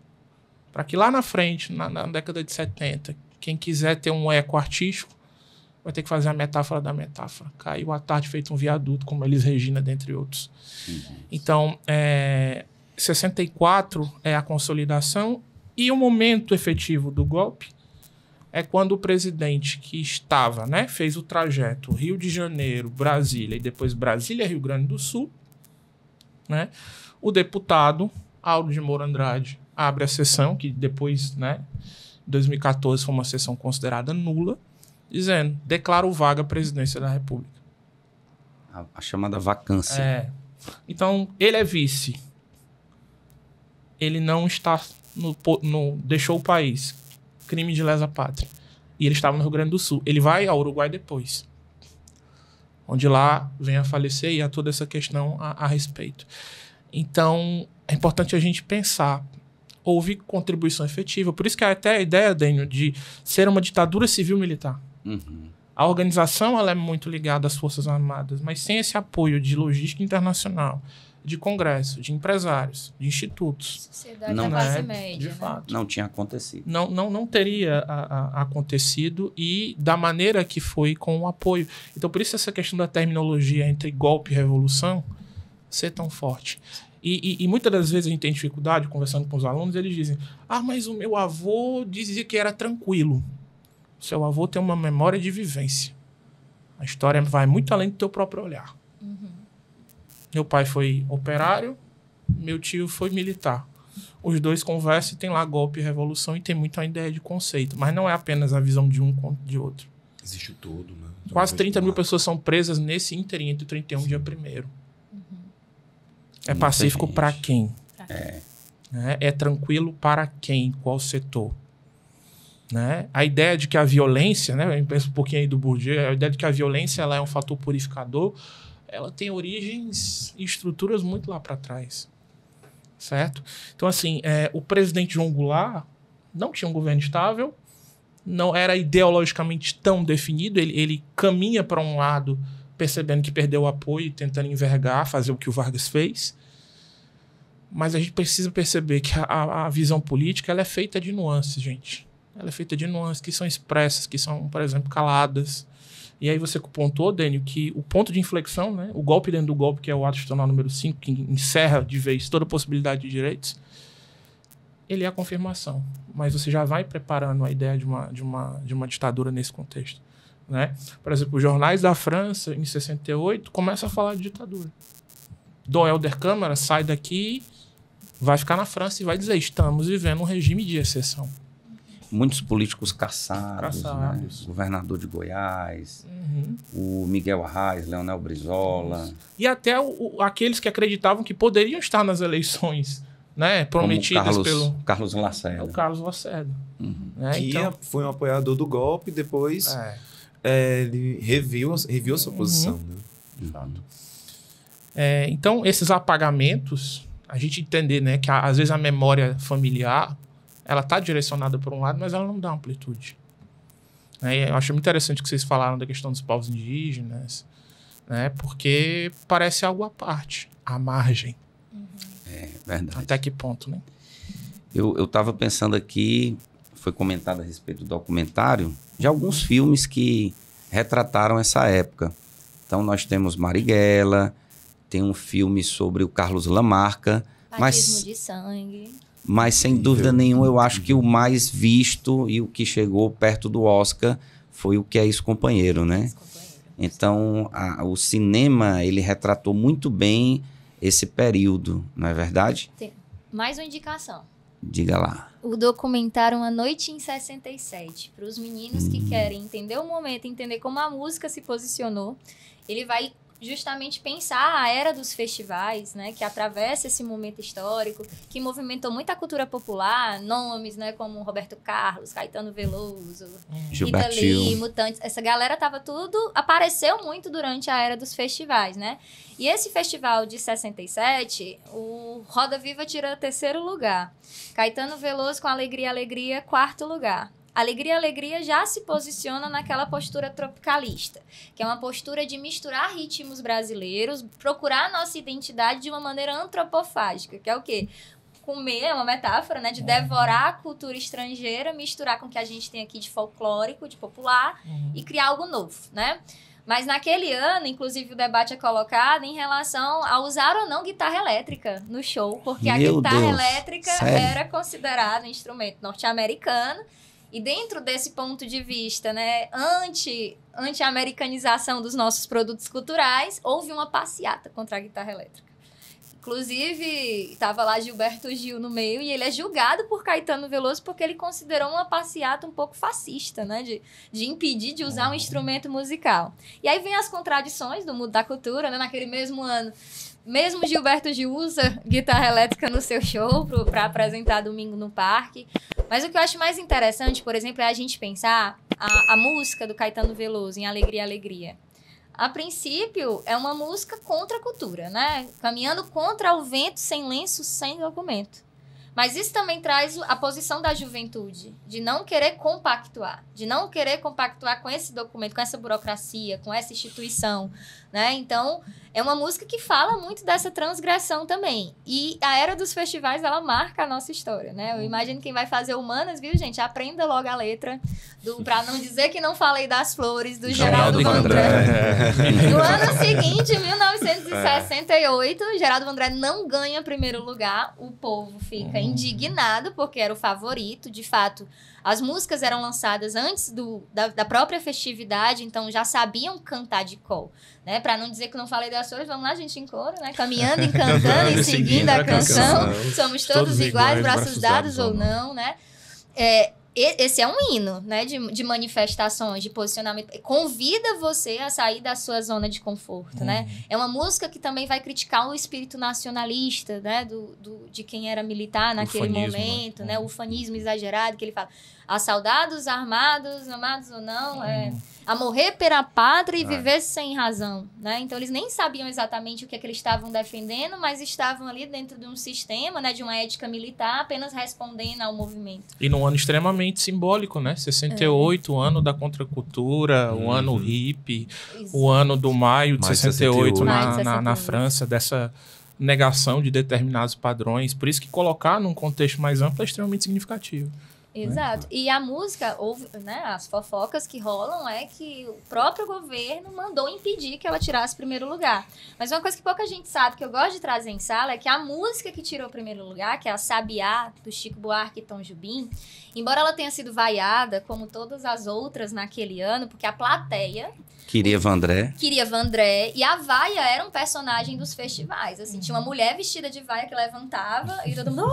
Para que lá na frente, na década de 70, quem quiser ter um eco artístico, vai ter que fazer a metáfora da metáfora. Caiu à tarde feito um viaduto, como Elis Regina, dentre outros. Então, 64 é a consolidação e o momento efetivo do golpe é quando o presidente que estava, fez o trajeto Rio de Janeiro, Brasília e depois Brasília, Rio Grande do Sul, o deputado Auro de Moura Andrade abre a sessão, que depois, em 2014 foi uma sessão considerada nula, dizendo, declaro vaga a presidência da República.
A chamada vacância.
Então, ele é vice. Ele não está deixou o país. Crime de lesa pátria. E ele estava no Rio Grande do Sul. Ele vai ao Uruguai depois. Onde lá vem a falecer e há toda essa questão a respeito. Então, é importante a gente pensar. Houve contribuição efetiva. Por isso que até a ideia, Dênio, de ser uma ditadura civil-militar. A organização ela é muito ligada às Forças Armadas, mas sem esse apoio de logística internacional, de congresso, de empresários, de institutos.
Sociedade da classe média,
de fato.
Não tinha acontecido.
Não teria acontecido e da maneira que foi com o apoio. Então, por isso essa questão da terminologia entre golpe e revolução ser tão forte. E muitas das vezes a gente tem dificuldade, conversando com os alunos, eles dizem, mas o meu avô dizia que era tranquilo. Seu avô tem uma memória de vivência. A história vai muito além do teu próprio olhar. Meu pai foi operário, meu tio foi militar. Os dois conversam e tem lá golpe e revolução e tem muito a ideia de conceito. Mas não é apenas a visão de um contra de outro.
Existe o todo, né?
Quase 30 mil pessoas são presas nesse ínterim entre o 31 e dia 1º. É pacífico para quem? É tranquilo para quem? Qual setor? Né? A ideia de que a violência, né? Eu penso um pouquinho aí do Bourdieu, a ideia de que a violência ela é um fator purificador, ela tem origens e estruturas muito lá para trás. Certo? Então, assim, o presidente João Goulart não tinha um governo estável, não era ideologicamente tão definido, ele caminha para um lado percebendo que perdeu o apoio e tentando envergar, fazer o que o Vargas fez. Mas a gente precisa perceber que a visão política ela é feita de nuances, gente. Ela é feita de nuances que são expressas, que são, por exemplo, caladas. E aí você pontuou, Dênio, que o ponto de inflexão, né, o golpe dentro do golpe, que é o ato institucional número 5, que encerra de vez toda a possibilidade de direitos, ele é a confirmação. Mas você já vai preparando a ideia de uma ditadura nesse contexto. Né? Por exemplo, os jornais da França, em 68, começam a falar de ditadura. Dom Helder Câmara sai daqui, vai ficar na França e vai dizer: estamos vivendo um regime de exceção.
Muitos políticos caçados. Né? Governador de Goiás, o Miguel Arraes, Leonel Brizola.
E até aqueles que acreditavam que poderiam estar nas eleições, né, prometidas pelo
Carlos Lacerda.
O Carlos Lacerda. Né?
Que foi um apoiador do golpe, depois ele reviu a sua posição. Né?
Então, esses apagamentos, a gente entender, né, que às vezes a memória familiar ela está direcionada por um lado, mas ela não dá amplitude. Eu acho muito interessante que vocês falaram da questão dos povos indígenas, né, porque parece algo à parte, à margem.
É verdade.
Até que ponto, né?
Eu estava pensando aqui, foi comentado a respeito do documentário, de alguns filmes que retrataram essa época. Então, nós temos Marighella, tem um filme sobre o Carlos Lamarca.
Batismo de sangue.
Mas, sem dúvida nenhuma, eu acho que o mais visto e o que chegou perto do Oscar foi o Que é Isso, Companheiro, né? Então, o cinema, ele retratou muito bem esse período, não é verdade?
Tem mais uma indicação.
Diga lá.
O documentário Uma Noite em 67. Para os meninos que querem entender o momento, entender como a música se posicionou, ele vai justamente pensar a era dos festivais, né, que atravessa esse momento histórico, que movimentou muita cultura popular, nomes, né, como Roberto Carlos, Caetano Veloso, Rita Lee, Mutantes, essa galera apareceu muito durante a era dos festivais, né? E esse festival de 67, o Roda Viva tira 3º lugar. Caetano Veloso com Alegria, Alegria, 4º lugar. Alegria, Alegria já se posiciona naquela postura tropicalista, que é uma postura de misturar ritmos brasileiros, procurar a nossa identidade de uma maneira antropofágica, que é o quê? Comer, é uma metáfora, né? De devorar a cultura estrangeira, misturar com o que a gente tem aqui de folclórico, de popular, e criar algo novo, né? Mas naquele ano, inclusive, o debate é colocado em relação a usar ou não guitarra elétrica no show, porque a guitarra elétrica era considerada um instrumento norte-americano. E dentro desse ponto de vista, né, anti-americanização dos nossos produtos culturais, houve uma passeata contra a guitarra elétrica. Inclusive, estava lá Gilberto Gil no meio e ele é julgado por Caetano Veloso porque ele considerou uma passeata um pouco fascista, né, de impedir de usar um instrumento musical. E aí vem as contradições do mundo da cultura, né, naquele mesmo ano. Mesmo Gilberto Gil usa guitarra elétrica no seu show para apresentar domingo no parque. Mas o que eu acho mais interessante, por exemplo, é a gente pensar a música do Caetano Veloso em Alegria, Alegria. A princípio, é uma música contra a cultura, né? Caminhando contra o vento, sem lenço, sem documento. Mas isso também traz a posição da juventude, de não querer compactuar com esse documento, com essa burocracia, com essa instituição, né? Então, é uma música que fala muito dessa transgressão também. E a era dos festivais, ela marca a nossa história, né? Eu imagino quem vai fazer Humanas, viu, gente? Aprenda logo a letra, pra não dizer que não falei das flores, do Geraldo Vandré. No ano seguinte, 1968, Geraldo Vandré não ganha primeiro lugar, o povo fica indignado, porque era o favorito. De fato, As músicas eram lançadas antes da própria festividade, então já sabiam cantar de cor, né? Para não dizer que não falei das flores, vamos lá, gente, em coro, né? Caminhando e cantando e seguindo a canção. Somos todos iguais, braços dados ou não, né? Esse é um hino, né, de manifestações, de posicionamento. Convida você a sair da sua zona de conforto, né? É uma música que também vai criticar o espírito nacionalista, né, de quem era militar naquele momento, né? O ufanismo exagerado, que ele fala, a soldados armados, amados ou não, a morrer pela pátria e viver sem razão, né? Então, eles nem sabiam exatamente o que eles estavam defendendo, mas estavam ali dentro de um sistema, né, de uma ética militar, apenas respondendo ao movimento.
E num ano extremamente simbólico, né? 68, o ano da contracultura, o ano hippie, o ano do maio de 68 na França, dessa negação de determinados padrões. Por isso que colocar num contexto mais amplo é extremamente significativo.
Exato. E a música, né, as fofocas que rolam é que o próprio governo mandou impedir que ela tirasse primeiro lugar. Mas uma coisa que pouca gente sabe, que eu gosto de trazer em sala, é que a música que tirou o primeiro lugar, que é a Sabiá, do Chico Buarque e Tom Jobim, embora ela tenha sido vaiada, como todas as outras naquele ano, porque a plateia queria Vandré, e a vaia era um personagem dos festivais. Assim, tinha uma mulher vestida de vaia que levantava e todo mundo...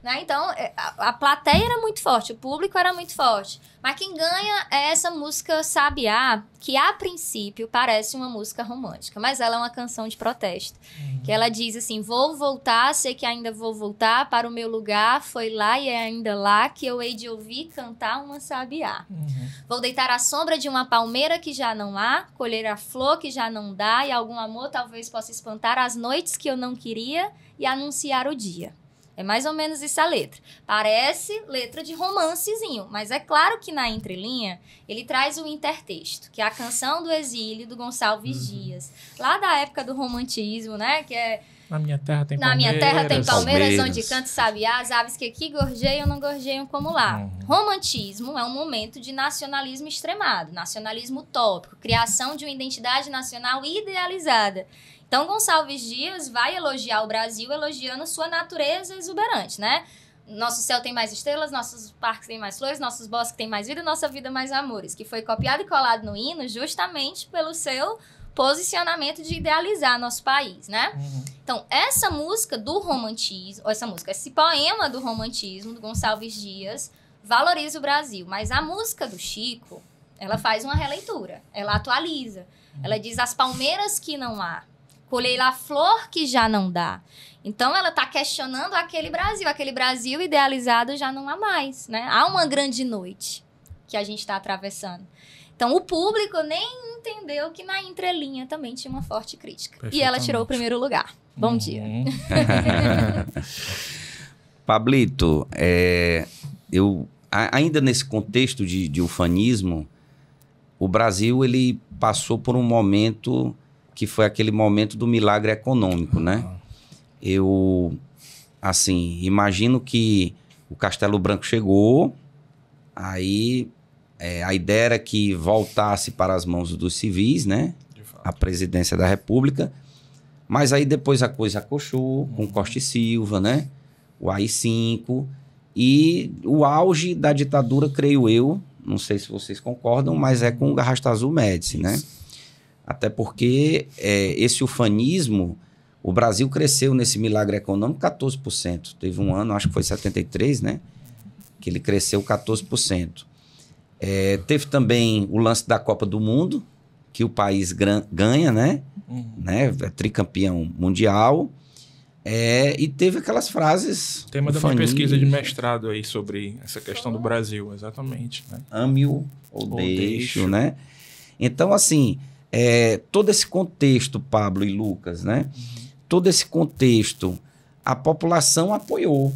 Né? Então, a plateia era muito forte, o público era muito forte. Mas quem ganha é essa música Sabiá, que a princípio parece uma música romântica, mas ela é uma canção de protesto. Que ela diz assim, vou voltar, sei que ainda vou voltar para o meu lugar, foi lá e é ainda lá que eu hei de ouvir cantar uma sabiá. Vou deitar à sombra de uma palmeira que já não há, colher a flor que já não dá, e algum amor talvez possa espantar as noites que eu não queria e anunciar o dia. É mais ou menos isso a letra. Parece letra de romancezinho, mas é claro que na entrelinha ele traz o intertexto, que é a canção do exílio do Gonçalves Dias, lá da época do romantismo, né? Que é
Na minha terra tem
palmeiras. Na minha terra tem palmeiras, onde canta sabiá, as aves que aqui gorjeiam não gorjeiam como lá. Romantismo é um momento de nacionalismo extremado, nacionalismo utópico, criação de uma identidade nacional idealizada. Então, Gonçalves Dias vai elogiar o Brasil elogiando sua natureza exuberante, né? Nosso céu tem mais estrelas, nossos parques têm mais flores, nossos bosques têm mais vida, nossa vida mais amores. Que foi copiado e colado no hino justamente pelo seu posicionamento de idealizar nosso país, né? Então, essa música do romantismo, esse poema do romantismo, do Gonçalves Dias, valoriza o Brasil. Mas a música do Chico, ela faz uma releitura, ela atualiza. Ela diz as palmeiras que não há, colhei lá a flor que já não dá. Então, ela está questionando aquele Brasil idealizado já não há mais, né? Há uma grande noite que a gente está atravessando. Então, o público nem entendeu que na entrelinha também tinha uma forte crítica. E ela tirou o primeiro lugar. Bom dia.
Pablito, ainda nesse contexto de ufanismo, o Brasil ele passou por um momento que foi aquele momento do milagre econômico, né? Eu, assim, imagino que o Castelo Branco chegou, aí a ideia era que voltasse para as mãos dos civis, né? A presidência da República, mas aí depois a coisa acochou com Costa e Silva, né? O AI-5 e o auge da ditadura, creio eu, não sei se vocês concordam, mas é com o Arrastazul Médici, né? Até porque esse ufanismo, o Brasil cresceu nesse milagre econômico 14%. Teve um ano, acho que foi 73, né? Que ele cresceu 14%. Teve também o lance da Copa do Mundo, que o país ganha, né? É tricampeão mundial. E teve aquelas frases...
Tema da minha pesquisa de mestrado aí sobre essa questão do Brasil, exatamente. Né?
Ame-o ou deixe-o, né? Então, assim... todo esse contexto, Pablo e Lucas, né? Todo esse contexto, a população apoiou.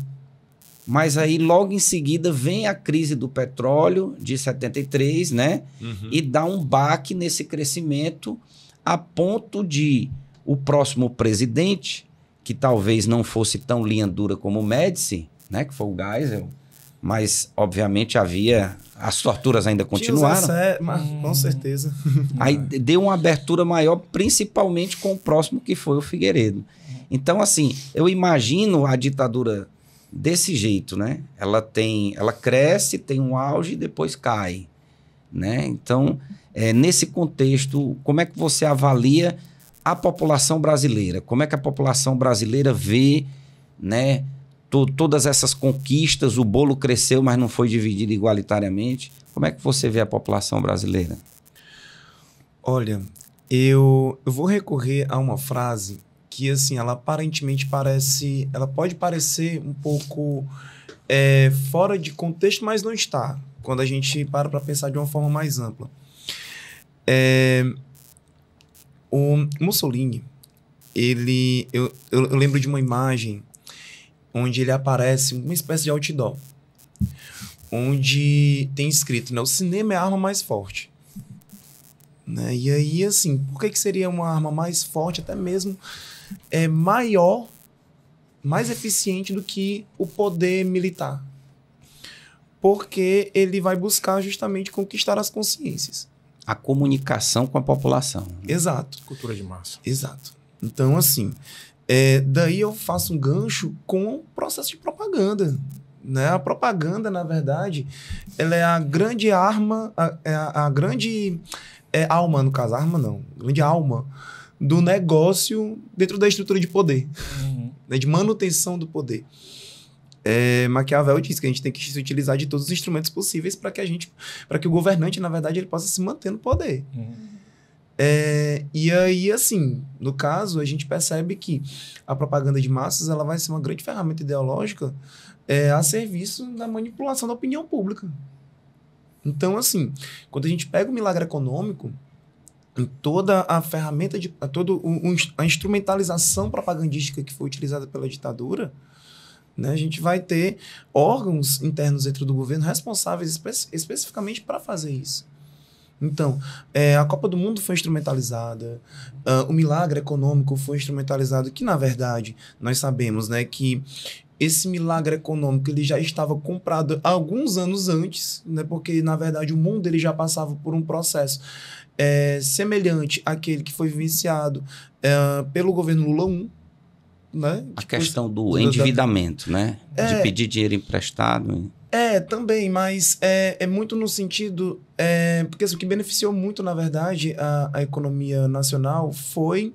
Mas aí, logo em seguida, vem a crise do petróleo de 73, né? E dá um baque nesse crescimento a ponto de o próximo presidente, que talvez não fosse tão linha dura como o Médici, né? Que foi o Geisel, mas, obviamente, as torturas ainda continuaram.
Com certeza.
Aí deu uma abertura maior, principalmente com o próximo, que foi o Figueiredo. Então, assim, eu imagino a ditadura desse jeito, né? Ela cresce, tem um auge e depois cai, né? Então, nesse contexto, como é que você avalia a população brasileira? Como é que a população brasileira vê, né, todas essas conquistas? O bolo cresceu, mas não foi dividido igualitariamente. Como é que você vê a população brasileira?
Olha, eu vou recorrer a uma frase que, assim, ela aparentemente ela pode parecer um pouco fora de contexto, mas não está, quando a gente para pensar de uma forma mais ampla. O Mussolini, eu lembro de uma imagem onde ele aparece uma espécie de outdoor, onde tem escrito, né, o cinema é a arma mais forte. Né? E aí, assim, por que seria uma arma mais forte, até mesmo maior, mais eficiente do que o poder militar? Porque ele vai buscar justamente conquistar as consciências.
A comunicação com a população.
Exato.
Cultura de massa.
Exato. Então, assim, daí eu faço um gancho com o processo de propaganda. Né? A propaganda, na verdade, ela é a grande arma, a grande alma, no caso, arma não, grande alma do negócio dentro da estrutura de poder, né? De manutenção do poder. Maquiavel diz que a gente tem que se utilizar de todos os instrumentos possíveis para que o governante, na verdade, ele possa se manter no poder. E aí, assim, no caso, a gente percebe que a propaganda de massas ela vai ser uma grande ferramenta ideológica a serviço da manipulação da opinião pública. Então, assim, quando a gente pega o milagre econômico, em toda a ferramenta, a instrumentalização propagandística que foi utilizada pela ditadura, né, a gente vai ter órgãos internos dentro do governo responsáveis especificamente para fazer isso. Então, a Copa do Mundo foi instrumentalizada, o milagre econômico foi instrumentalizado, que, na verdade, nós sabemos, né, que esse milagre econômico ele já estava comprado alguns anos antes, né, porque, na verdade, o mundo ele já passava por um processo semelhante àquele que foi vivenciado pelo governo Lula I. Né?
A questão do endividamento, né? De pedir dinheiro emprestado.
Também, mas é muito no sentido... porque assim, o que beneficiou muito, na verdade, a economia nacional foi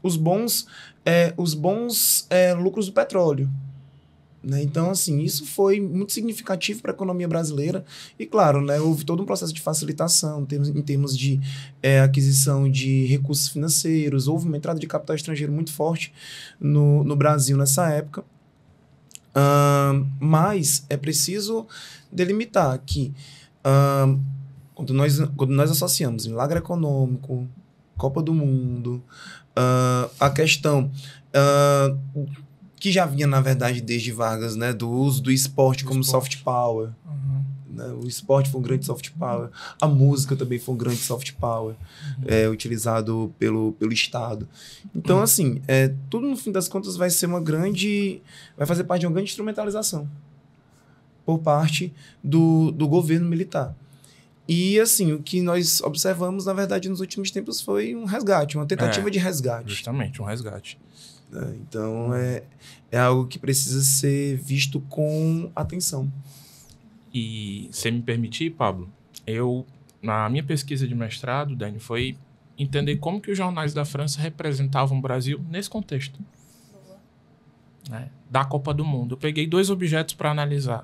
os bons lucros do petróleo. Né? Então, assim, isso foi muito significativo para a economia brasileira. E, claro, né, houve todo um processo de facilitação em termos de aquisição de recursos financeiros. Houve uma entrada de capital estrangeiro muito forte no Brasil nessa época. Mas é preciso delimitar que quando nós associamos milagre econômico, Copa do Mundo, a questão que já vinha, na verdade, desde Vargas, né, do uso do esporte como soft power. Né? O esporte foi um grande soft power. A música também foi um grande soft power, utilizado pelo Estado. Então, assim, tudo, no fim das contas, vai fazer parte de uma grande instrumentalização por parte do governo militar. E, assim, o que nós observamos, na verdade, nos últimos tempos foi um resgate, uma tentativa de resgate.
Justamente, um resgate.
Então, é algo que precisa ser visto com atenção.
E, se me permitir, Pablo, na minha pesquisa de mestrado, Dani, foi entender como que os jornais da França representavam o Brasil nesse contexto. Né, da Copa do Mundo. Eu peguei 2 objetos para analisar.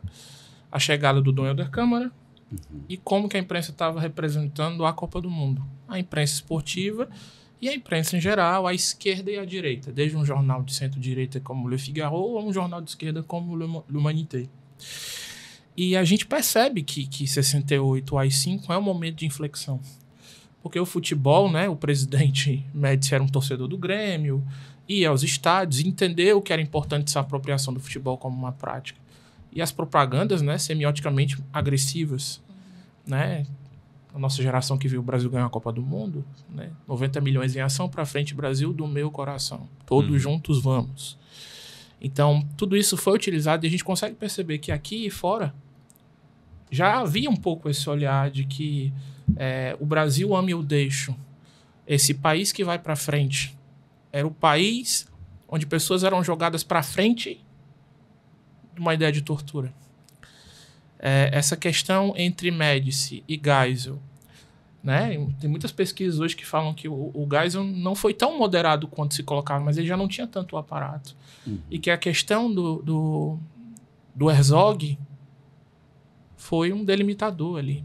A chegada do Dom Helder Câmara e como que a imprensa estava representando a Copa do Mundo. A imprensa esportiva e a imprensa em geral, a esquerda e a direita. Desde um jornal de centro-direita como Le Figaro ou um jornal de esquerda como L'Humanité. E a gente percebe que 68 às 5 é um momento de inflexão. Porque o futebol, né, o presidente Médici era um torcedor do Grêmio, ia aos estádios, entendeu que era importante essa apropriação do futebol como uma prática. E as propagandas, né, semioticamente agressivas, né, a nossa geração que viu o Brasil ganhar a Copa do Mundo, né, 90 milhões em ação para frente, Brasil do meu coração. Todos juntos vamos. Então, tudo isso foi utilizado e a gente consegue perceber que aqui e fora já havia um pouco esse olhar de que o Brasil ama e eu deixo. Esse país que vai para frente era o país onde pessoas eram jogadas para frente uma ideia de tortura. Essa questão entre Médici e Geisel, né? Tem muitas pesquisas hoje que falam que o Geisel não foi tão moderado quanto se colocava, mas ele já não tinha tanto aparato. E que a questão do Herzog foi um delimitador ali,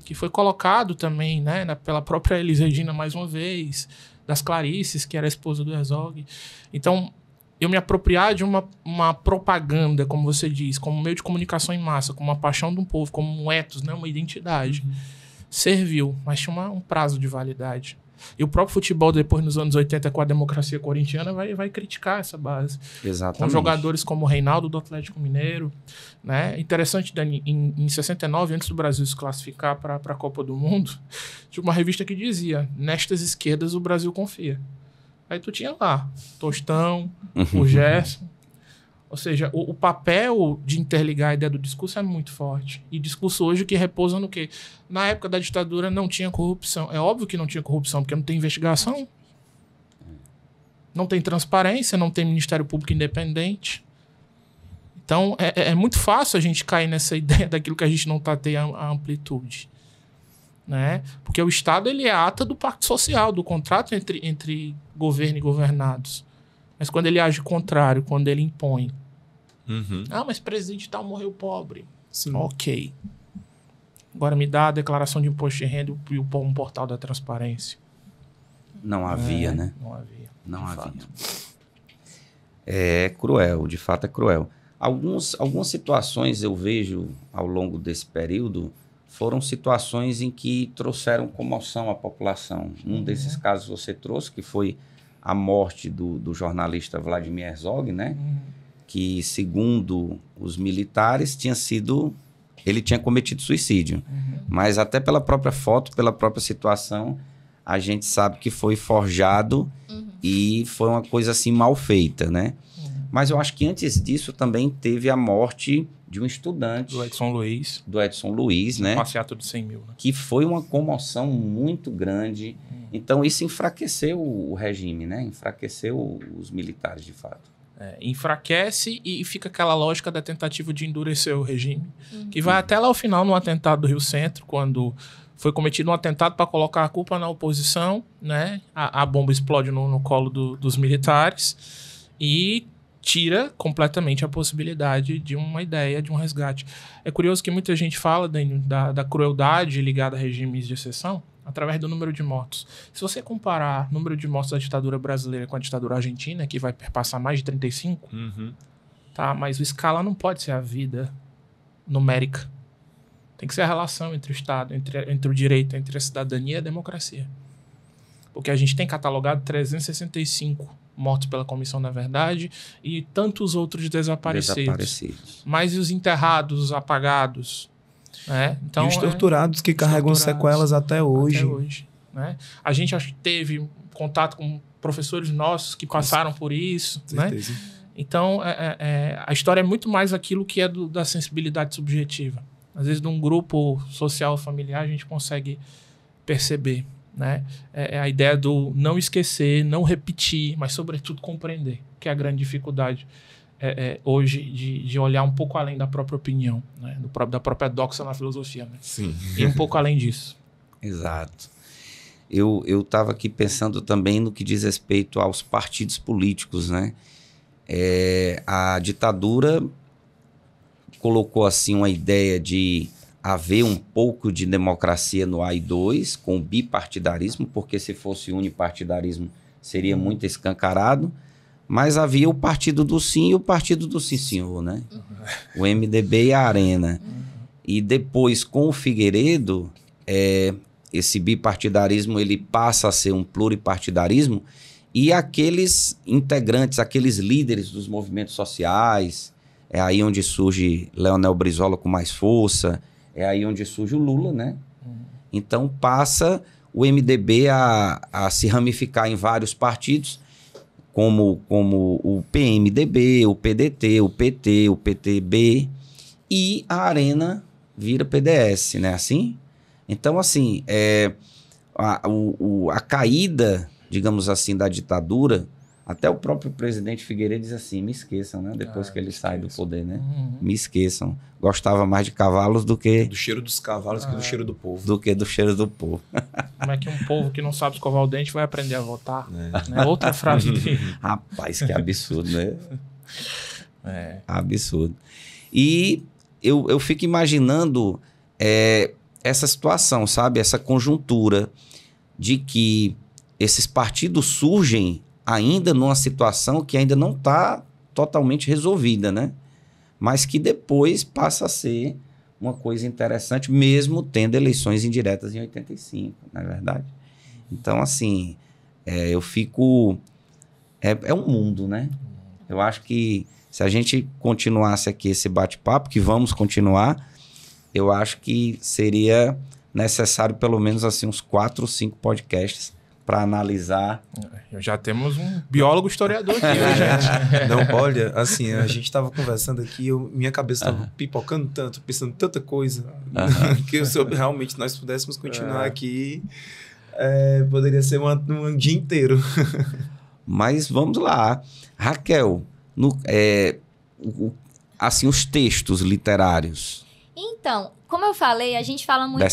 que foi colocado também, né, pela própria Elis Regina, mais uma vez, das Clarices, que era a esposa do Herzog. Então, eu me apropriar de uma propaganda, como você diz, como meio de comunicação em massa, como uma paixão de um povo, como um ethos, né, uma identidade, serviu, mas tinha um prazo de validade. E o próprio futebol, depois, nos anos 80, com a democracia corintiana, vai criticar essa base.
Exatamente.
Com jogadores como o Reinaldo, do Atlético Mineiro. Né? Interessante, Dani, em 69, antes do Brasil se classificar para a Copa do Mundo, tinha uma revista que dizia: nestas esquerdas o Brasil confia. Aí tu tinha lá Tostão, o Gerson. Ou seja, o papel de interligar a ideia do discurso é muito forte. E discurso hoje que repousa no quê? Na época da ditadura não tinha corrupção. É óbvio que não tinha corrupção, porque não tem investigação. Não tem transparência, não tem Ministério Público independente. Então, é muito fácil a gente cair nessa ideia daquilo que a gente não está tendo a amplitude. Né? Porque o Estado ele é a ata do pacto social, do contrato entre governo e governados. Mas quando ele age contrário, quando ele impõe. Mas presidente tal morreu pobre.
Sim.
Ok. Agora me dá a declaração de imposto de renda e um portal da transparência.
Não havia, né?
Não havia.
Não
de
havia.
fato.
É cruel, de fato é cruel. Algumas situações eu vejo ao longo desse período foram situações em que trouxeram comoção à população. Um desses casos você trouxe, que foi a morte do jornalista Vladimir Herzog, né? Que, segundo os militares, ele tinha cometido suicídio. Mas até pela própria foto, pela própria situação, a gente sabe que foi forjado e foi uma coisa assim mal feita, né? Mas eu acho que antes disso também teve a morte de um estudante.
Do Edson Luiz,
né?
Passeato de 100 mil, né?
Que foi uma comoção muito grande. Então, isso enfraqueceu o regime, né? Enfraqueceu os militares, de fato.
Enfraquece e fica aquela lógica da tentativa de endurecer o regime, que vai até lá ao final no atentado do Rio Centro, quando foi cometido um atentado para colocar a culpa na oposição, né? A bomba explode no colo dos militares e tira completamente a possibilidade de uma ideia, de um resgate. É curioso que muita gente fala, Daniel, da crueldade ligada a regimes de exceção através do número de mortos. Se você comparar o número de mortos da ditadura brasileira com a ditadura argentina, que vai perpassar mais de 35, tá? Mas a escala não pode ser a vida numérica. Tem que ser a relação entre o Estado, entre o direito, entre a cidadania e a democracia. Porque a gente tem catalogado 365 mortos pela Comissão da Verdade e tantos outros desaparecidos. Mas e os enterrados, os apagados? Né? Então,
e os torturados que carregam sequelas até hoje.
Né? A gente acho que teve contato com professores nossos que passaram por isso. Né? Então, a história é muito mais aquilo que é da sensibilidade subjetiva. Às vezes, num grupo social familiar, a gente consegue perceber. Né? É a ideia do não esquecer, não repetir, mas, sobretudo, compreender, que é a grande dificuldade hoje de olhar um pouco além da própria opinião, né? Da própria doxa na filosofia. Né?
Sim.
E um pouco além disso.
Exato. Eu estava aqui pensando também no que diz respeito aos partidos políticos, né? A ditadura colocou assim uma ideia de haver um pouco de democracia no AI-2 com o bipartidarismo, porque se fosse unipartidarismo seria muito escancarado, mas havia o partido do sim e o partido do sim senhor, né? O MDB e a Arena. E depois, com o Figueiredo, esse bipartidarismo ele passa a ser um pluripartidarismo e aqueles integrantes, aqueles líderes dos movimentos sociais, é aí onde surge Leonel Brizola com mais força, é aí onde surge o Lula, né? Então passa o MDB a se ramificar em vários partidos, como o PMDB, o PDT, o PT, o PTB, e a Arena vira PDS, né? Assim? Então, assim, a caída, digamos assim, da ditadura Até o próprio presidente Figueiredo diz assim, me esqueçam, né? Depois que ele sai do poder, né? Me esqueçam. Gostava mais de cavalos do que...
Do cheiro dos cavalos que do cheiro do povo.
Do que do cheiro do povo.
Como é que um povo que não sabe escovar o dente vai aprender a votar? Né? Outra frase dele.
Rapaz, que absurdo, né?
É.
Absurdo. E eu fico imaginando essa situação, sabe? Essa conjuntura de que esses partidos surgem ainda numa situação que ainda não está totalmente resolvida, né? Mas que depois passa a ser uma coisa interessante, mesmo tendo eleições indiretas em 85, não é verdade? Então, assim, eu fico... É um mundo, né? Eu acho que se a gente continuasse aqui esse bate-papo, que vamos continuar, eu acho que seria necessário pelo menos assim uns 4 ou 5 podcasts para analisar.
Já temos um biólogo historiador aqui, né, gente?
Não, olha, assim, a gente estava conversando aqui, minha cabeça estava pipocando tanto, pensando tanta coisa, que se realmente nós pudéssemos continuar aqui, poderia ser um dia inteiro.
Mas vamos lá. Raquel, assim, os textos literários.
Então, como eu falei, a gente fala muito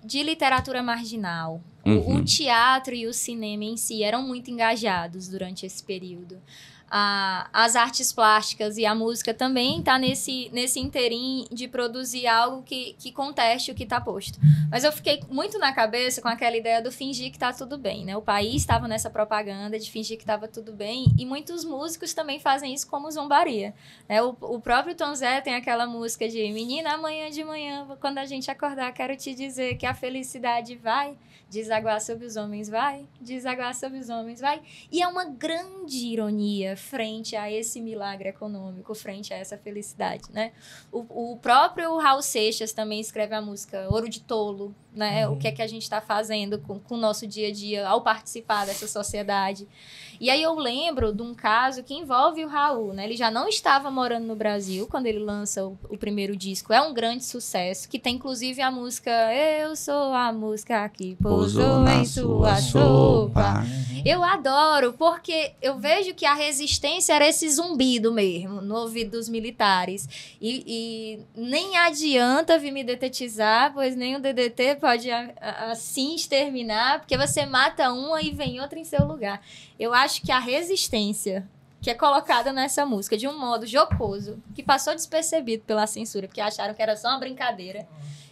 de literatura marginal. O teatro e o cinema em si eram muito engajados durante esse período. As artes plásticas e a música também tá nesse interim de produzir algo que conteste o que está posto. Mas eu fiquei muito na cabeça com aquela ideia do fingir que tá tudo bem, né? O país estava nessa propaganda de fingir que estava tudo bem, e muitos músicos também fazem isso como zombaria, né? O próprio Tom Zé tem aquela música de menina, amanhã de manhã, quando a gente acordar, quero te dizer que a felicidade vai desaguar sobre os homens, vai desaguar sobre os homens, vai. E é uma grande ironia frente a esse milagre econômico, frente a essa felicidade, né? O próprio Raul Seixas também escreve a música Ouro de Tolo, né? O que é que a gente está fazendo com o nosso dia a dia ao participar dessa sociedade. E aí eu lembro de um caso que envolve o Raul, né? Ele já não estava morando no Brasil quando ele lança o primeiro disco. É um grande sucesso, que tem inclusive a música Eu Sou a Música que pousou em sua sopa. Eu adoro, porque eu vejo que a resistência era esse zumbido mesmo, no ouvido dos militares. E nem adianta vir me detetizar, pois nem o DDT pode assim exterminar, porque você mata uma e vem outra em seu lugar. Eu acho que a resistência que é colocada nessa música de um modo jocoso, que passou despercebido pela censura, porque acharam que era só uma brincadeira,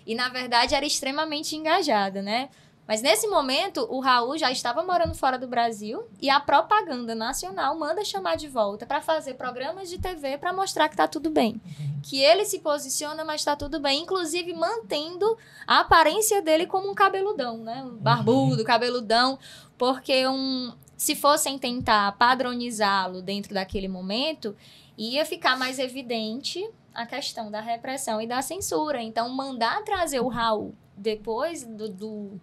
e na verdade era extremamente engajada, né? Mas nesse momento, o Raul já estava morando fora do Brasil e a propaganda nacional manda chamar de volta para fazer programas de TV para mostrar que está tudo bem. Que ele se posiciona, mas está tudo bem. Inclusive mantendo a aparência dele como um cabeludão, né? Um barbudo, cabeludão. Porque se fossem tentar padronizá-lo dentro daquele momento, ia ficar mais evidente a questão da repressão e da censura. Então, mandar trazer o Raul depois do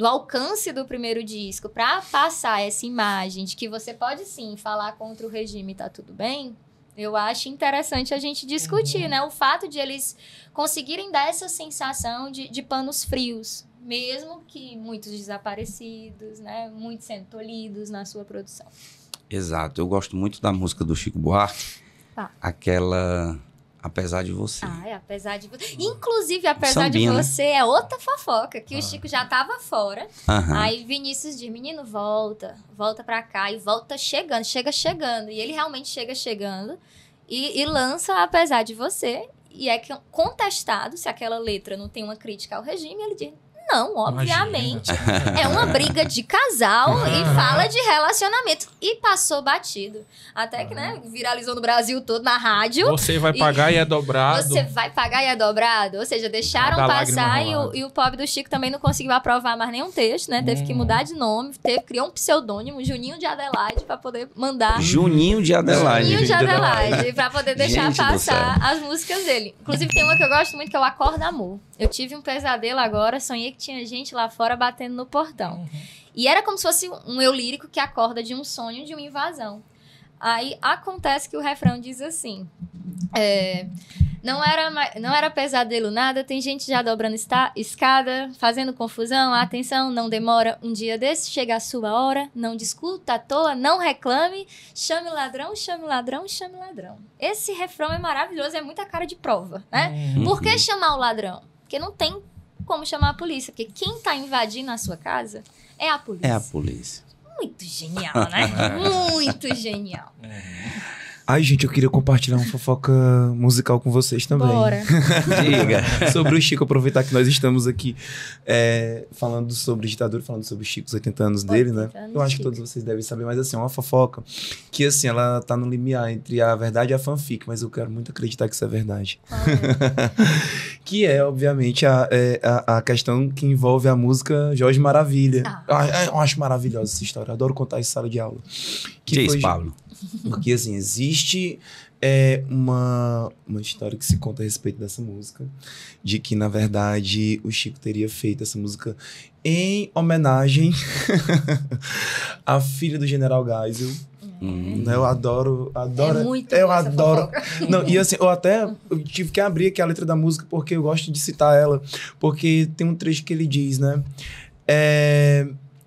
alcance do primeiro disco para passar essa imagem de que você pode sim falar contra o regime e tá tudo bem, eu acho interessante a gente discutir, né? O fato de eles conseguirem dar essa sensação de panos frios, mesmo que muitos desaparecidos, né? Muitos sendo tolhidos na sua produção.
Exato. Eu gosto muito da música do Chico Buarque, aquela... Apesar de Você.
Apesar de você. Inclusive, Apesar de Você é outra fofoca, que o Chico já tava fora. Aí Vinícius diz, menino, volta pra cá. E volta chegando, chegando. E ele realmente chegando. E lança Apesar de Você. E é contestado se aquela letra não tem uma crítica ao regime. Ele diz... Não, obviamente. É uma briga de casal e fala de relacionamento. E passou batido. Até que, né, viralizou no Brasil todo, na rádio.
Você vai pagar e é dobrado.
Você vai pagar e é dobrado. Ou seja, deixaram passar e o pobre do Chico também não conseguiu aprovar mais nenhum texto, né? Teve que mudar de nome. Criou um pseudônimo, Juninho de Adelaide, para poder mandar.
Juninho de Adelaide.
Para poder deixar passar as músicas dele. Inclusive, tem uma que eu gosto muito, que é o Acorda Amor. Eu tive um pesadelo agora, sonhei que tinha gente lá fora batendo no portão. E era como se fosse um eu lírico que acorda de um sonho de uma invasão. Aí acontece que o refrão diz assim... Não era pesadelo nada, tem gente já dobrando escada, fazendo confusão, atenção, não demora, um dia desse chega a sua hora, não discuta à toa, não reclame, chame o ladrão, chame o ladrão, chame o ladrão. Esse refrão é maravilhoso, é muita cara de prova, né? Por que chamar o ladrão? Porque não tem como chamar a polícia, porque quem tá invadindo a sua casa é a polícia.
É a polícia.
Muito genial, né? Muito genial.
Ai, gente, eu queria compartilhar uma fofoca musical com vocês também.
Bora.
Diga.
Sobre o Chico, aproveitar que nós estamos aqui falando sobre ditadura, falando sobre o Chico, os 80 anos dele, né?
80 anos
Eu acho que
Chico.
todos vocês devem saber, mas assim, é uma fofoca que, assim, ela tá no limiar entre a verdade e a fanfic, mas eu quero muito acreditar que isso é verdade. Que é, obviamente, a questão que envolve a música Jorge Maravilha. Eu acho maravilhosa essa história, eu adoro contar isso em sala de aula.
Diz, Pablo.
Porque, assim, existe uma história que se conta a respeito dessa música, de que, na verdade, o Chico teria feito essa música em homenagem à filha do General Geisel. Eu adoro.
É muito
eu
boa essa
adoro.
fofoca.
Não, e assim, eu tive que abrir aqui a letra da música porque eu gosto de citar ela, porque tem um trecho que ele diz, né?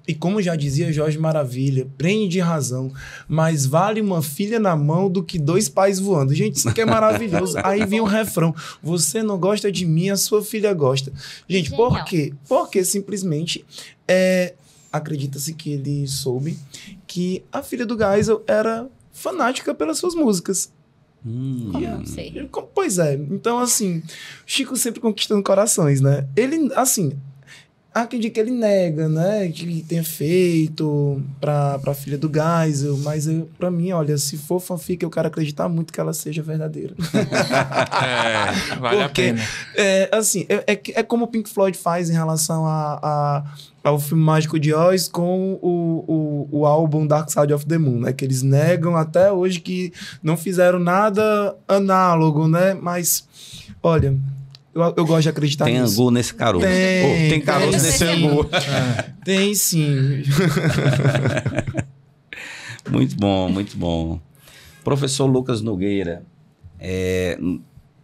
E como já dizia Jorge Maravilha, prende razão, mas vale uma filha na mão do que 2 pais voando. Gente, isso aqui é maravilhoso. Aí vem o refrão, você não gosta de mim, a sua filha gosta. Gente,
Genial.
por quê? Porque simplesmente acredita-se que ele soube que a filha do Geisel era fanática pelas suas músicas.
Como não sei.
Pois é. Então, assim, Chico sempre conquistando corações, né? Ele, assim, acredito que ele nega, né? Que ele tenha feito pra filha do Geisel, mas pra mim, olha, se for fanfic, eu quero acreditar muito que ela seja verdadeira.
Vale a
Porque,
pena.
assim, é como o Pink Floyd faz em relação ao filme Mágico de Oz com o álbum Dark Side of the Moon, né? Que eles negam até hoje que não fizeram nada análogo, né? Mas, olha, eu gosto de acreditar
Tem
nisso.
angu nesse caroço.
Tem,
Tem caroço
tem
nesse
sim.
angu.
Tem sim.
Muito bom, muito bom. Professor Lucas Nogueira,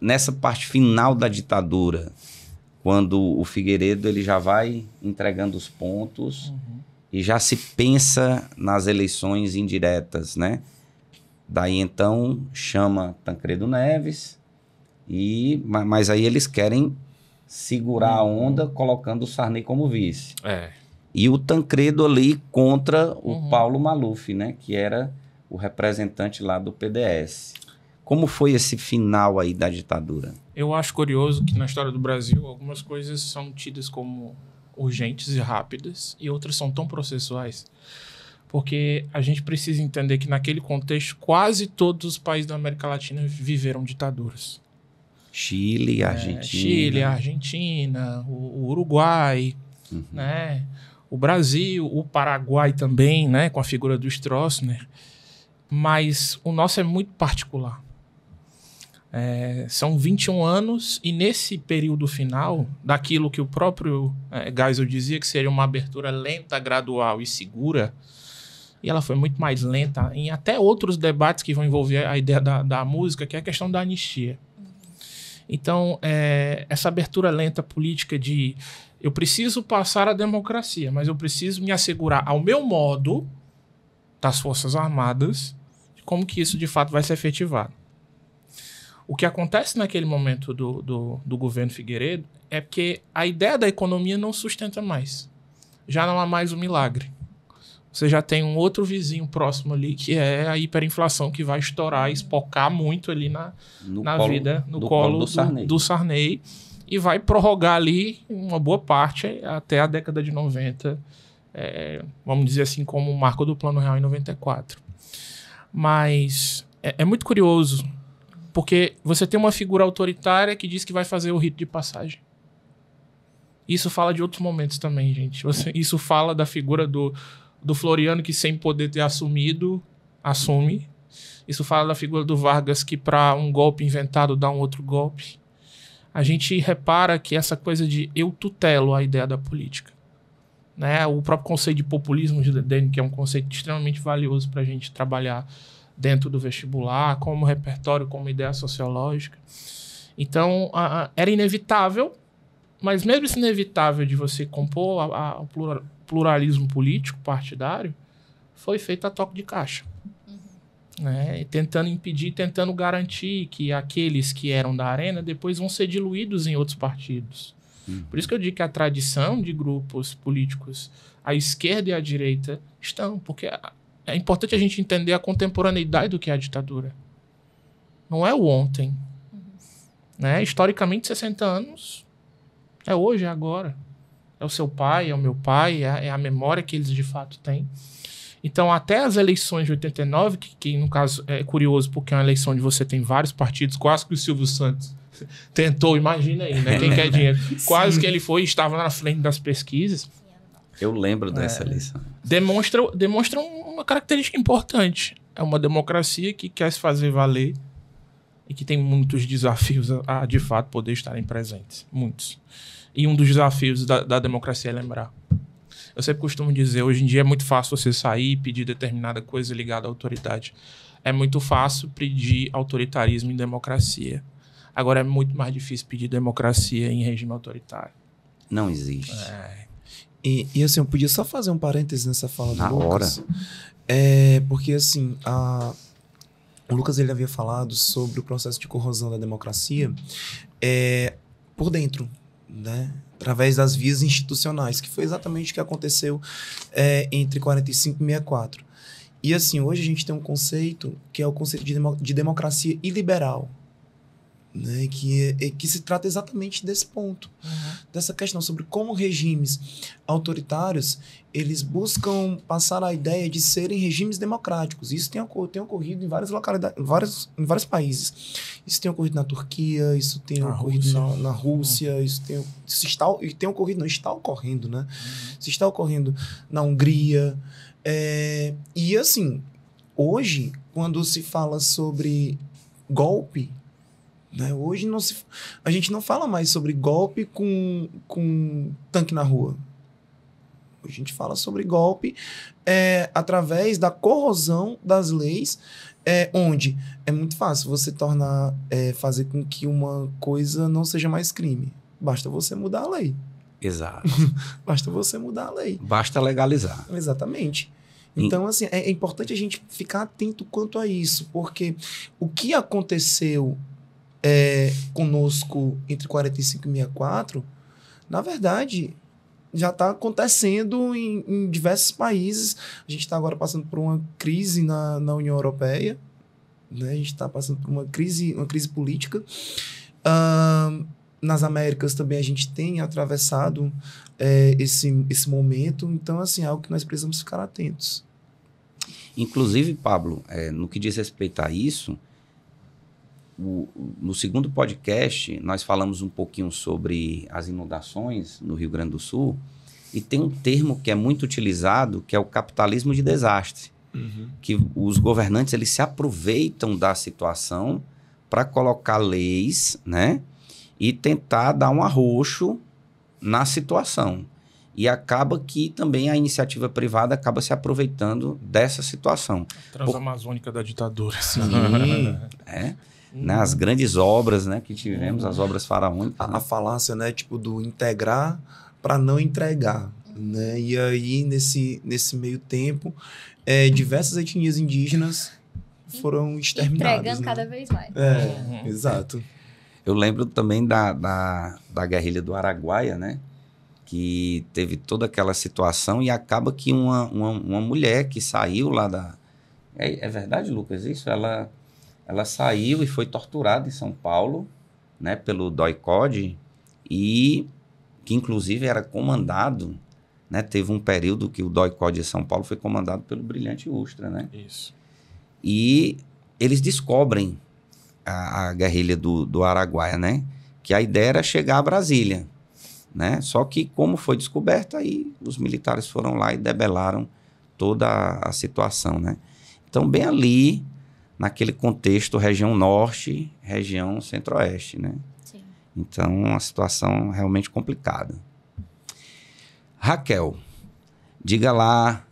nessa parte final da ditadura, quando o Figueiredo ele já vai entregando os pontos e já se pensa nas eleições indiretas, né? Daí então chama Tancredo Neves, mas aí eles querem segurar a onda colocando o Sarney como vice. E o Tancredo ali contra o Paulo Maluf, né? Que era o representante lá do PDS. Como foi esse final aí da ditadura?
Eu acho curioso que na história do Brasil algumas coisas são tidas como urgentes e rápidas e outras são tão processuais. Porque a gente precisa entender que naquele contexto quase todos os países da América Latina viveram ditaduras.
Chile, Argentina.
Chile, Argentina, o Uruguai, né? O Brasil, o Paraguai também, né? Com a figura do Stroessner. Mas o nosso é muito particular. São 21 anos e nesse período final, daquilo que o próprio Geisel dizia que seria uma abertura lenta, gradual e segura, e ela foi muito mais lenta em até outros debates que vão envolver a ideia da música, que é a questão da anistia. Então, essa abertura lenta política de eu preciso passar a democracia, mas eu preciso me assegurar ao meu modo das Forças Armadas de como que isso de fato vai ser efetivado. O que acontece naquele momento do governo Figueiredo é que a ideia da economia não sustenta mais. Já não há mais um milagre. Você já tem um outro vizinho próximo ali, que é a hiperinflação, que vai estourar, espocar muito ali na vida, no colo do Sarney, e vai prorrogar ali uma boa parte até a década de 90, vamos dizer assim, como o marco do Plano Real em 94. Mas é muito curioso, porque você tem uma figura autoritária que diz que vai fazer o rito de passagem. Isso fala de outros momentos também, gente. Isso fala da figura do Floriano, que sem poder ter assumido, assume. Isso fala da figura do Vargas, que para um golpe inventado dá um outro golpe. A gente repara que essa coisa de eu tutelo a ideia da política. Né? O próprio conceito de populismo de Dênio, que é um conceito extremamente valioso para a gente trabalhar dentro do vestibular, como repertório, como ideia sociológica. Então, era inevitável, mas mesmo esse inevitável de você compor o pluralismo político partidário, foi feito a toque de caixa. Né? Tentando impedir, tentando garantir que aqueles que eram da arena depois vão ser diluídos em outros partidos. Por isso que eu digo que a tradição de grupos políticos, a esquerda e a direita, estão, porque é importante a gente entender a contemporaneidade do que é a ditadura. Não é o ontem. Né? Historicamente, 60 anos é hoje, é agora. É o seu pai, é o meu pai, é a memória que eles de fato têm. Então, até as eleições de 89, que no caso é curioso, porque é uma eleição onde você tem vários partidos, quase que o Silvio Santos tentou, imagina aí, né? Quem quer dinheiro. Quase que ele estava na frente das pesquisas.
Eu lembro dessa eleição.
Demonstra uma característica importante. É uma democracia que quer se fazer valer e que tem muitos desafios a de fato, poder estarem presentes. Muitos. E um dos desafios da democracia é lembrar. Eu sempre costumo dizer, hoje em dia é muito fácil você sair e pedir determinada coisa ligada à autoridade. É muito fácil pedir autoritarismo em democracia. Agora é muito mais difícil pedir democracia em regime autoritário.
Não existe.
E assim, eu podia só fazer um parêntese nessa fala do Lucas.
Na hora.
Porque assim, o Lucas ele havia falado sobre o processo de corrosão da democracia por dentro, né? Através das vias institucionais, que foi exatamente o que aconteceu entre 45 e 64. E assim, hoje a gente tem um conceito que é o conceito de democracia iliberal, né? Que se trata exatamente desse ponto, dessa questão sobre como regimes autoritários eles buscam passar a ideia de serem regimes democráticos. Isso tem ocorrido em várias localidades, em vários países. Isso tem ocorrido na Turquia, isso tem ocorrido na Rússia, está ocorrendo, né? Isso está ocorrendo na Hungria. E assim, hoje, quando se fala sobre golpe, né? Hoje a gente não fala mais sobre golpe com tanque na rua. A gente fala sobre golpe através da corrosão das leis, onde é muito fácil você fazer com que uma coisa não seja mais crime. Basta você mudar a lei.
Exato.
Basta você mudar a lei.
Basta legalizar.
Exatamente. Então, assim, é importante a gente ficar atento quanto a isso, porque o que aconteceu conosco entre 45 e 64, na verdade, já está acontecendo em diversos países. A gente está agora passando por uma crise na União Europeia, né? A gente está passando por uma crise política. Nas Américas também a gente tem atravessado esse momento. Então, assim, é algo que nós precisamos ficar atentos.
Inclusive, Pablo, no que diz respeito a isso, no segundo podcast, nós falamos um pouquinho sobre as inundações no Rio Grande do Sul, e tem um termo que é muito utilizado, que é o capitalismo de desastre. Que os governantes eles se aproveitam da situação para colocar leis, né, e tentar dar um arroxo na situação. E acaba que também a iniciativa privada acaba se aproveitando dessa situação.
Transamazônica da ditadura.
Sim, né, as grandes obras, né, que tivemos, as obras faraônicas.
A falácia, né, tipo, do integrar para não entregar, né? E aí, nesse meio tempo, diversas etnias indígenas foram exterminadas.
Entregando, né? Cada vez mais.
Exato.
Eu lembro também da guerrilha do Araguaia, né? Que teve toda aquela situação e acaba que uma mulher que saiu lá da... É verdade, Lucas, isso? Ela saiu e foi torturada em São Paulo, né, pelo DOI-CODE, e que inclusive era comandado, né, teve um período que o DOI-CODE de São Paulo foi comandado pelo Brilhante Ustra, né?
Isso.
E eles descobrem a guerrilha do Araguaia, né? Que a ideia era chegar a Brasília, né? Só que como foi descoberto, aí os militares foram lá e debelaram toda a situação, né? Então, bem ali, naquele contexto, região norte, região centro-oeste, né?
Sim.
Então, uma situação realmente complicada. Raquel, diga lá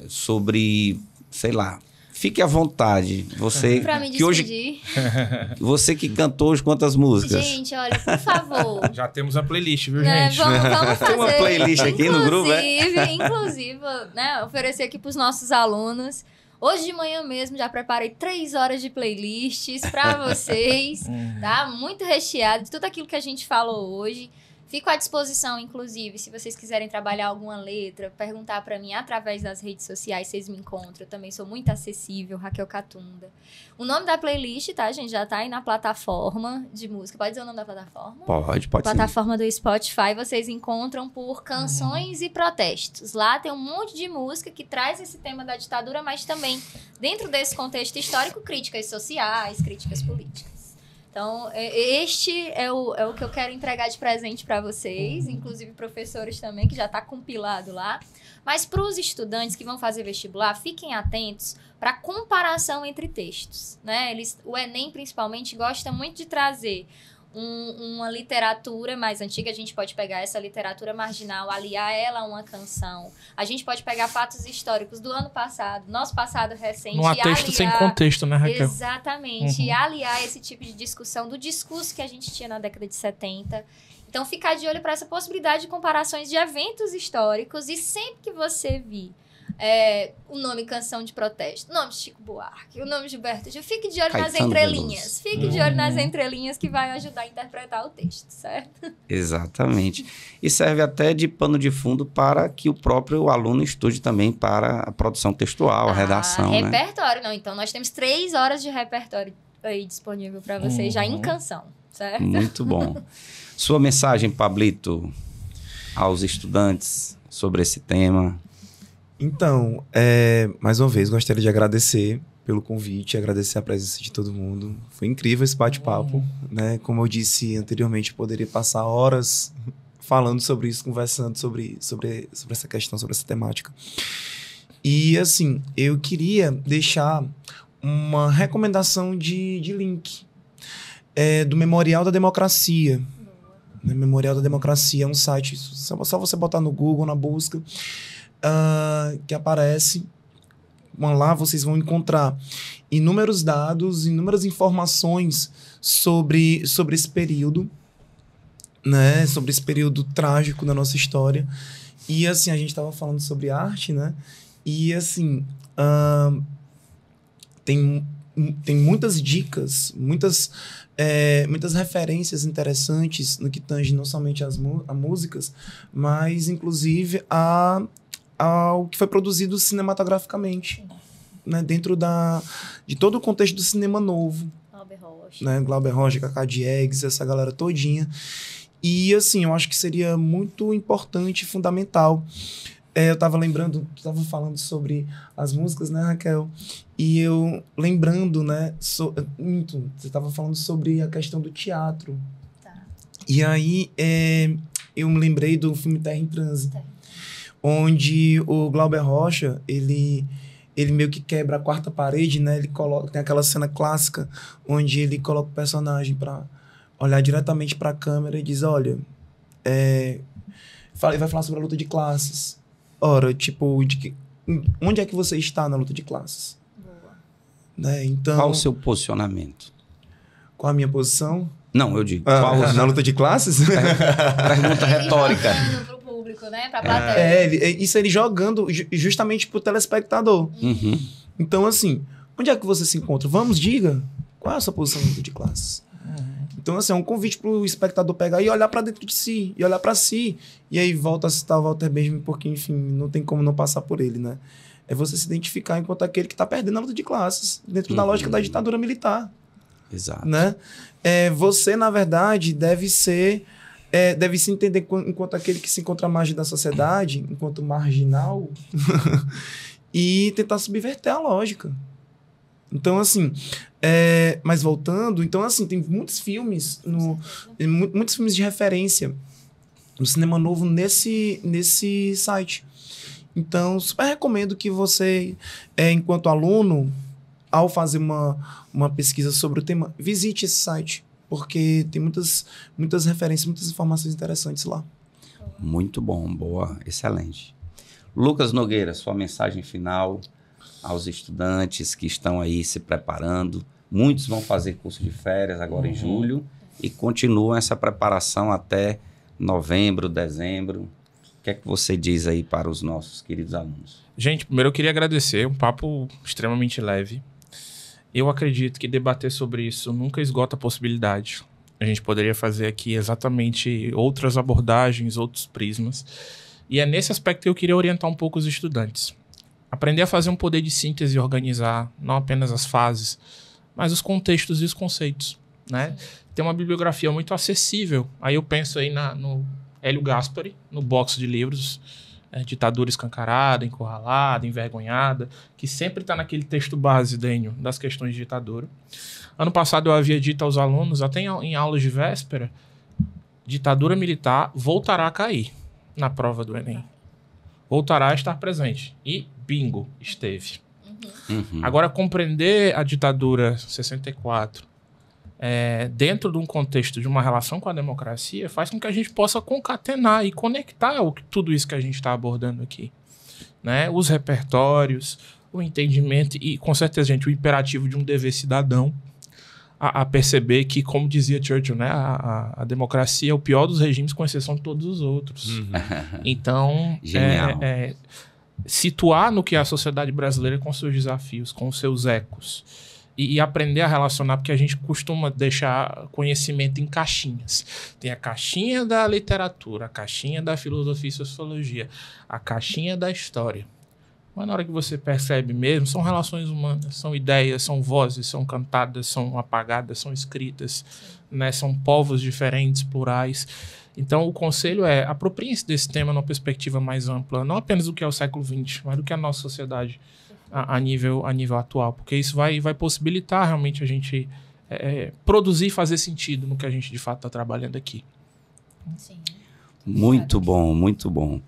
sobre, sei lá, Fique à vontade. Você
Pra me
que hoje,
despedir.
você que cantou hoje quantas músicas?
Gente, olha, por favor.
Já temos a playlist, viu,
Né,
gente?
vamos fazer.
Tem uma playlist aqui no grupo,
Inclusive, né, oferecer aqui pros nossos alunos. Hoje de manhã mesmo já preparei 3 horas de playlists para vocês, tá? Muito recheado de tudo aquilo que a gente falou hoje. Fico à disposição, inclusive, se vocês quiserem trabalhar alguma letra, perguntar para mim através das redes sociais, vocês me encontram. Eu também sou muito acessível, Raquel Catunda. O nome da playlist, tá, gente? Já tá aí na plataforma de música. Pode dizer o nome da plataforma?
Pode sim.
Plataforma do Spotify, vocês encontram por canções e protestos. Lá tem um monte de música que traz esse tema da ditadura, mas também, dentro desse contexto histórico, críticas sociais, críticas políticas. Então, este é o que eu quero entregar de presente para vocês, inclusive professores também, que já está compilado lá. Mas para os estudantes que vão fazer vestibular, fiquem atentos para a comparação entre textos, né? O Enem, principalmente, gosta muito de trazer uma literatura mais antiga. A gente pode pegar essa literatura marginal, aliar ela a uma canção. A gente pode pegar fatos históricos do ano passado, nosso passado recente.
Não há texto sem contexto, né, Raquel?
Exatamente. E aliar esse tipo de discussão do discurso que a gente tinha na década de 70. Então, ficar de olho para essa possibilidade de comparações de eventos históricos. E sempre que você vir o nome Canção de Protesto, o nome de Chico Buarque, o nome de Gilberto Gil, fique de olho nas entrelinhas. Fique de olho nas entrelinhas que vai ajudar a interpretar o texto, certo?
Exatamente. E serve até de pano de fundo para que o próprio aluno estude também para a produção textual, a redação, né?
Repertório, não. Então, nós temos 3 horas de repertório aí disponível para vocês, já em canção, certo?
Muito bom. Sua mensagem, Pablito, aos estudantes sobre esse tema?
Então, mais uma vez, gostaria de agradecer pelo convite, agradecer a presença de todo mundo. Foi incrível esse bate-papo, né? Como eu disse anteriormente, poderia passar horas falando sobre isso, conversando sobre essa questão, sobre essa temática. E, assim, eu queria deixar uma recomendação de link do Memorial da Democracia. Memorial da Democracia é um site, só você botar no Google, na busca, que aparece. Lá vocês vão encontrar inúmeros dados, inúmeras informações sobre esse período, né? Sobre esse período trágico da nossa história. E, assim, a gente estava falando sobre arte, né? E, assim, tem muitas dicas, muitas referências interessantes no que tange não somente a músicas, mas, inclusive, ao que foi produzido cinematograficamente, né? Dentro de todo o contexto do cinema novo.
Glauber Rocha.
Né? Glauber Rocha, Cacá Diegues, essa galera todinha. E, assim, eu acho que seria muito importante e fundamental. Eu estava lembrando, tu estava falando sobre as músicas, né, Raquel? E eu lembrando, né, você estava falando sobre a questão do teatro.
Tá.
E aí eu me lembrei do filme Terra em Trânsito, onde o Glauber Rocha, ele meio que quebra a quarta parede, né? Tem aquela cena clássica onde ele coloca o personagem para olhar diretamente para a câmera e diz, olha, vai falar sobre a luta de classes. Ora, tipo, onde é que você está na luta de classes?
Boa.
Né? Então,
Qual o seu posicionamento?
qual a minha posição?
Não, eu digo. Qual
Na luta de classes?
Pergunta retórica.
Pro público, né? Pra plateia.
Isso ele jogando justamente pro telespectador.
Uhum.
Então, assim, onde é que você se encontra? Vamos, diga. Qual é a sua posição na luta de classes? Então, assim, é um convite pro espectador pegar e olhar para dentro de si, e olhar para si. E aí volta a citar o Walter Benjamin, porque, enfim, não tem como não passar por ele, né? É você se identificar enquanto aquele que tá perdendo a luta de classes, dentro da lógica da ditadura militar.
Exato.
Né? Você, na verdade, deve se entender enquanto aquele que se encontra à margem da sociedade, enquanto marginal, e tentar subverter a lógica. Então, assim, mas voltando, então, assim, tem muitos filmes de referência no cinema novo nesse site. Então, super recomendo que você, enquanto aluno, ao fazer uma pesquisa sobre o tema, visite esse site, porque tem muitas referências, muitas informações interessantes lá.
Muito bom, boa, excelente. Lucas Nogueira, sua mensagem final aos estudantes que estão aí se preparando. Muitos vão fazer curso de férias agora em julho e continuam essa preparação até novembro, dezembro. O que é que você diz aí para os nossos queridos alunos?
Gente, primeiro eu queria agradecer, um papo extremamente leve. Eu acredito que debater sobre isso nunca esgota a possibilidade. A gente poderia fazer aqui exatamente outras abordagens, outros prismas. E é nesse aspecto que eu queria orientar um pouco os estudantes. Aprender a fazer um poder de síntese e organizar não apenas as fases, mas os contextos e os conceitos, né? Tem uma bibliografia muito acessível. Aí eu penso aí no Hélio Gaspari, no box de livros, Ditadura Escancarada, Encurralada, Envergonhada, que sempre está naquele texto base, Dênio, das questões de ditadura. Ano passado eu havia dito aos alunos, até em aulas de véspera, ditadura militar voltará a cair na prova do Enem. Voltará a estar presente. E bingo, esteve. Agora, compreender a ditadura 64 dentro de um contexto de uma relação com a democracia faz com que a gente possa concatenar e conectar tudo isso que a gente está abordando aqui, né? Os repertórios, o entendimento e, com certeza, gente, o imperativo de um dever cidadão a perceber que, como dizia Churchill, né, a democracia é o pior dos regimes, com exceção de todos os outros. Então, situar no que é a sociedade brasileira com seus desafios, com seus ecos, e aprender a relacionar, porque a gente costuma deixar conhecimento em caixinhas. Tem a caixinha da literatura, a caixinha da filosofia e sociologia, a caixinha da história. Mas na hora que você percebe mesmo, são relações humanas, são ideias, são vozes, são cantadas, são apagadas, são escritas, né? São povos diferentes, plurais. Então, o conselho é, apropriem-se desse tema numa perspectiva mais ampla, não apenas do que é o século XX, mas do que é a nossa sociedade a nível atual, porque isso vai possibilitar realmente a gente produzir e fazer sentido no que a gente de fato está trabalhando aqui.
Sim.
Muito bom, muito bom.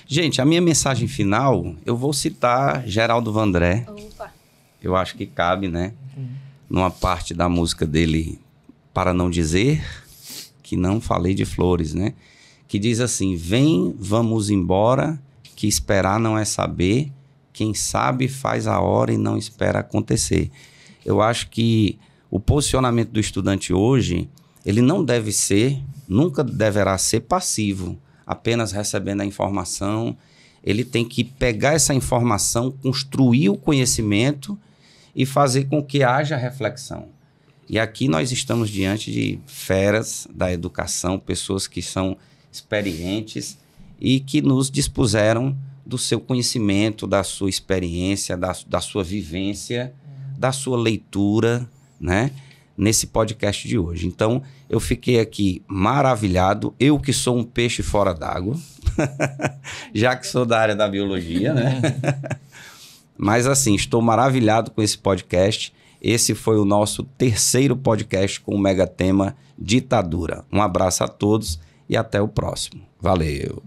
Gente, a minha mensagem final, eu vou citar Geraldo Vandré.
Opa.
Eu acho que cabe, né? Numa parte da música dele, Para Não Dizer que Não Falei de Flores, né? Que diz assim: vem, vamos embora, que esperar não é saber, quem sabe faz a hora e não espera acontecer. Eu acho que o posicionamento do estudante hoje, ele não deve ser, nunca deverá ser passivo, apenas recebendo a informação. Ele tem que pegar essa informação, construir o conhecimento e fazer com que haja reflexão. E aqui nós estamos diante de feras da educação, pessoas que são experientes e que nos dispuseram do seu conhecimento, da sua experiência, da sua vivência, da sua leitura, né? Nesse podcast de hoje. Então, eu fiquei aqui maravilhado, eu que sou um peixe fora d'água, já que sou da área da biologia, né? Mas assim, estou maravilhado com esse podcast. Esse foi o nosso terceiro podcast com o mega tema ditadura. Um abraço a todos e até o próximo. Valeu!